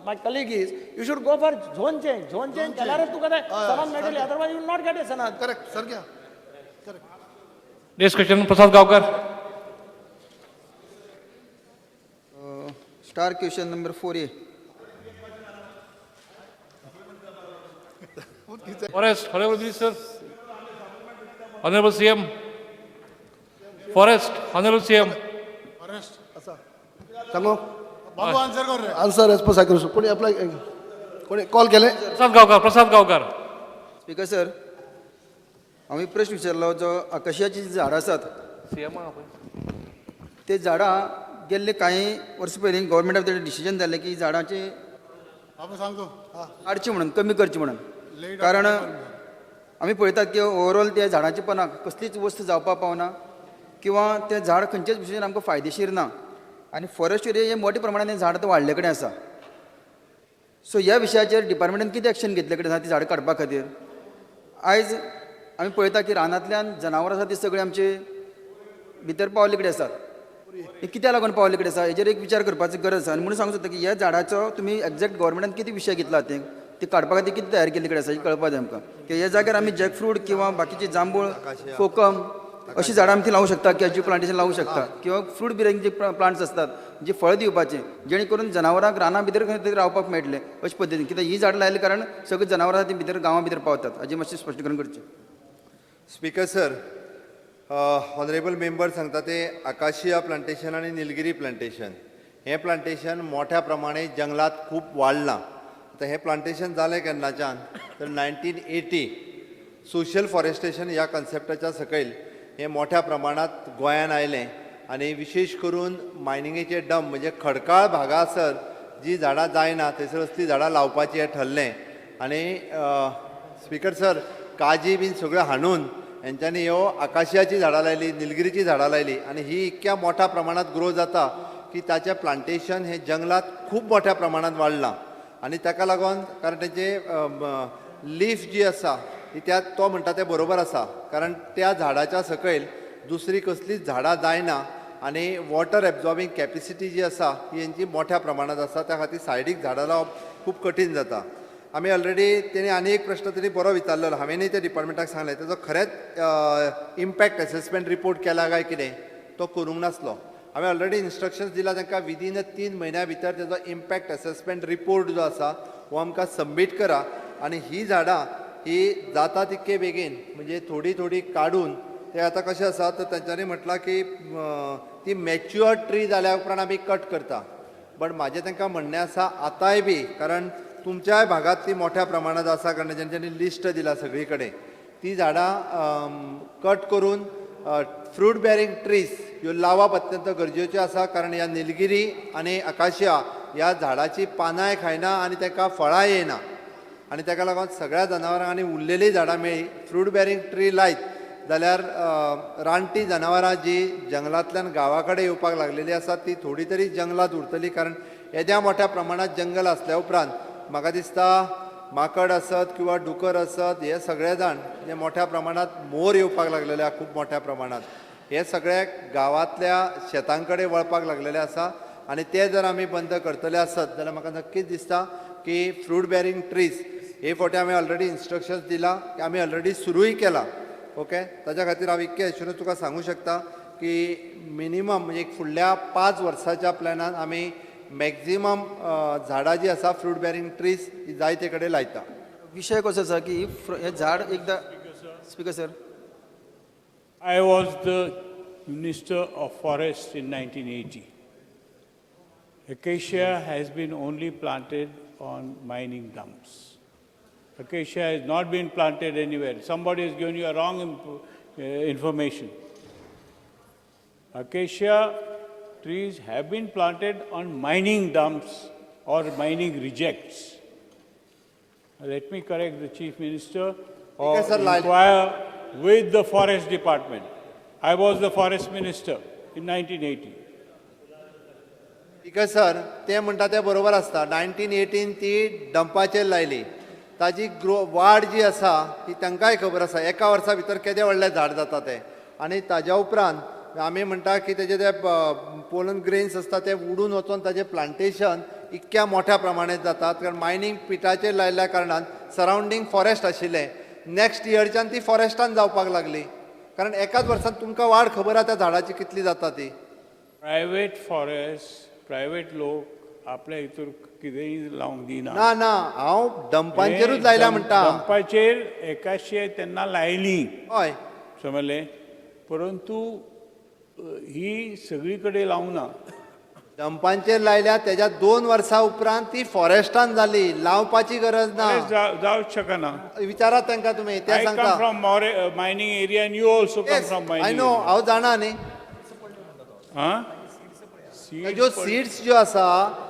my colleague is you should go for zone change. Zone change केल्यारच तुका तें सनद मेळटली, otherwise you will not gate a sanad. Correct sir घ्या. Next question Prasad Gaonkar. Star question number 4A. Forest, Honorable Minister. Honorable CM. Forest, Honorable CM. सांगो बाबू answer कर रे. Answer as per cycle कोणी apply कोणी call केले. प्रसाद गावकर. स्पीकर सर, हांवें प्रश्न विचारलो जो आकाशियाची जी झाडां आसात ते झाडां गेल्ले कांय वर्सां पयलीं गव्हर्मेंटान तें डिसिजन जाल्लें की झाडांचे बाबू सांगतो. काडची म्हणून कमी करची म्हणून. कारण आमी पळयतात की ओवरऑल त्या झाडांच्या पोंदाक कसलीच वस्त जावपाक पावना किंवा तें झाड खंयचेच भशेन आमकां फायदेशीर ना. आनी फॉरेस्ट एरिया हे मोठ्या प्रमाणान हें झाड आतां वाडले कडेन आसा. सो ह्या विशयाचेर डिपार्टमेंटान कितें एक्शन घेतले कडेन आसा ती झाडां काडपा खातीर. आयज आमी पळयता की रानांतल्यान जनावरां आसा ती सगळीं आमचे भितर पावले कडेन आसात. हे कित्याक लागून पावले कडेन आसा हेजेर एक विचार करपाची गरज आसा. आनी म्हणून सांगूं सोदता की ह्या झाडाचो तुमी एक्झॅक्ट गव्हर्मेंटान कितें विशय घेतला ते काडपा खातीर कितें तयार केल्ले कडेन आसा हें कळपा जाय आमकां. की ह्या जाग्यार आमी जॅकफ्रूट किंवा बाकीची जांबूळ कोकम अशीं झाडां आमी थंय लावूं शकता, कॅज्यू प्लांटेशन लावूं शकता किंवा फ्रूट बिरेंग जे प्लांट्स असतात जे फळ दिवपाचे जेणे करून जनावरांक रानां भितर खंय तरी रावपाक मेळटलें अशे पद्दतीन. कित्याक ही झाडां लायले कारण सगळीं जनावरां ती भितर गांवां भितर पावतात. हाजें मातशें स्पश्टीकरण करचें. स्पीकर सर, ऑनरेबल मेंबर सांगता ते आकाशिया प्लांटेशन आणि निलगिरी प्लांटेशन हे प्लांटेशन मोठ्या प्रमाणे जंगलात खूप वाडलां. आता हे प्लांटेशन जालें केन्नाच्यान तर 1980 सोशल फॉरेस्टेशन ह्या कन्सेप्टाच्या सकयल हे मोठ्या प्रमाणात गोंयान आयलें आनी विशेश करून मायनिंगेचे डंप म्हणजे खडकाळ भागासर जी झाडां जायना थंयसर असली झाडां लावपाचें हें ठरलें. आनी स्पीकर सर काजी बीन सगळ्यो हाडून हेंच्यांनी ह्यो आकाशियाची झाडां लायली, निलगिरीची झाडां लायली आनी ही इतक्या मोठ्या प्रमाणात ग्रो जाता की ताचें प्लांटेशन हे जंगलात खूब मोठ्या प्रमाणात वाडलां. आनी ताका लागून कारण तेचे लीफ जी आसा ती त्या तो म्हणटा तें बरोबर आसा कारण त्या झाडाच्या सकयल दुसरी कसलीच झाडां जायना आनी वॉटर एब्जॉर्बिंग कॅपेसिटी जी आसा ही हेंची मोठ्या प्रमाणात आसा. त्या खातीर सायडीक झाडां लावप खूब कठीण जाता. आमी ऑलरेडी तेणी आनी एक प्रश्न तरी बरो विचारलेलो, हांवेंनूय त्या डिपार्टमेंटाक सांगलें तेजो खरेंच इम्पॅक्ट असेसमेंट रिपोर्ट केला काय कितें तो करूंक नासलो. हांवें ऑलरेडी इन्स्ट्रक्शन्स दिला तांकां विदीन 3 म्हयन्या भितर तेजो इम्पॅक्ट असेसमेंट रिपोर्ट जो आसा हो आमकां सबमीट करा आनी ही झाडां ही जाता तितके बेगीन म्हणजे थोडी थोडी काडून ते आतां कशें आसा तर तांच्यांनी म्हटलां की ती मॅच्युअर ट्री जाल्या उपरांत आमी कट करता. बट म्हाजें तांकां म्हणणें आसा आतांय बी कारण तुमच्याय भागात ती मोठ्या प्रमाणात आसा कारण जेंच्यांनी लिस्ट दिला सगळी कडेन ती झाडां कट करून फ्रूट बेरिंग ट्रीज ह्यो लावप अत्यंत गरजेच्यो आसा कारण ह्या निलगिरी आनी आकाशिया ह्या झाडाची पानांय खायना आनी ताका फळां येना आनी ताका लागून सगळ्या जनावरांक आनी उरलेली झाडां मेळ्ळी. फ्रूट बेरिंग ट्री लायत जाल्यार रानटी जनावरां जी जंगलांतल्यान गांवा कडेन येवपाक लागलेली आसात ती थोडी तरी जंगलात उरतली कारण येद्या मोठ्या प्रमाणात जंगल आसल्या उपरांत म्हाका दिसता माकड आसत किंवा डुकर आसत हे सगळे जाण जे मोठ्या प्रमाणात मोर येवपाक लागलेले खूब मोठ्या प्रमाणात हे सगळे गांवांतल्या शेतां कडेन वळपाक लागलेले आसा आनी ते जर आमी बंद करतले आसत जाल्यार म्हाका नक्कीच दिसता की फ्रूट बेरिंग ट्रीज हे फावटी आमी ऑलरेडी इन्स्ट्रक्शन्स दिला आमी ऑलरेडी सुरूय केला ओके ताच्या खातीर हांव इतकें एश्युरन्स तुका सांगू शकता की मिनिमम म्हणजे एक फुडल्या 5 वर्साच्या प्लॅनान आमी मॅक्झिमम झाडां जी आसा फ्रूट बेरिंग ट्रीज जायते कडेन लायता. विषय कसो आसा की हे झाड एकदा speaker sir I was the Minister of Forest in 1980. Acacia has been only planted on mining dumps. Acacia has not been planted anywhere. Somebody has given you a wrong information. Acacia trees have been planted on mining dumps or mining rejects. Let me correct the Chief Minister or Yes, sir, inquire with the Forest Department. I was the Forest Minister in 1980. ठीक आहे sir ते म्हणटा ते बरोबर आसता 1918 ती डंपाचेर लायली ताजी वाड जी आसा ती तांकांय खबर आसा एका वर्सा भितर केदे व्हडलें झाड जाता तें आनी ताज्या उपरांत आमी म्हणटा की तेजे ते पोलन ग्रेन्स आसता ते उडून वचून ताजें प्लांटेशन इतक्या मोठ्या प्रमाणांत जातात कारण मायनींग पिटाचेर लायल्ल्या कारणान सरावंडींग फॉरेस्ट आशिल्लें नेक्स्ट इयरच्यान ती फॉरेस्टान जावपाक लागली कारण एकाच वर्सान तुमकां वाड खबर आहा त्या झाडाची कितली जाता ती. प्रायवेट फॉरेस्ट प्रायवेट लोक आपल्या हितूर कितेंय लावंक दिना. ना ना हांव डंपांचेरूच लायल्या म्हणटा. डंपाचेर एकाशे तेन्ना लायली हय समजलें परंतु ही सगळी कडेन लावंक ना. डंपांचेर लायल्या तेज्या 2 वर्सां उपरांत ती फॉरेस्टान जाली लावपाची गरज ना. जावंच शकना. विचारात तांकां तुमी ते I come सांगता. from mining area and you also come from mining. I know हांव जाणा न्ही. ज्यो सीड्स ज्यो आसा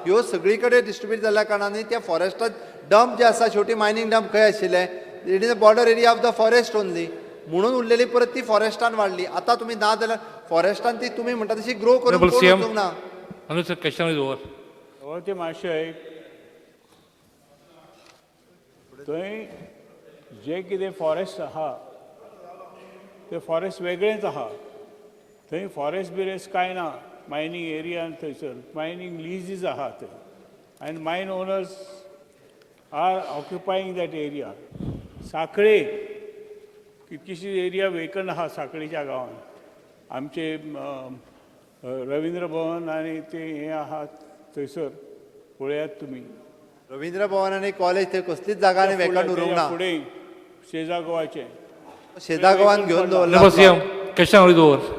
ह्यो सगळी कडेन डिस्ट्रिब्यूट जाल्ल्या कारणान त्या फॉरेस्टात डंप जे आसा शेवटी मायनींग डंप खंय आशिल्ले it is the border area of the forest only म्हणून उरलेली परत ती फॉरेस्टान वाडली. आतां तुमी ना जाल्यार फॉरेस्टान ती तुमी म्हणटा तशी ग्रो करून वचूंक ना. Honourable question is over. ते मातशें थंय जे कितें फॉरेस्ट आहा ते फॉरेस्ट वेगळेंच आहा. थंय फॉरेस्ट बिरेस्ट कांय ना मायनींग एरियान थंयसर मायनींग लिजीस आहा थंय आनी mine owners are occupying that area. Sakhali कितकीशी एरिया वेकंट आहा साखळेच्या गांवांत आमचे रवींद्र भवन आनी ते हे आहात थंयसर पळयात तुमी. रवींद्र भवन आनी कॉलेज थंय कसलीच जागा आनी वेकंट उरूंक ना. फुडें शेजा गोवाचे शेजा गोवान घेवन Honourable CM, question is over.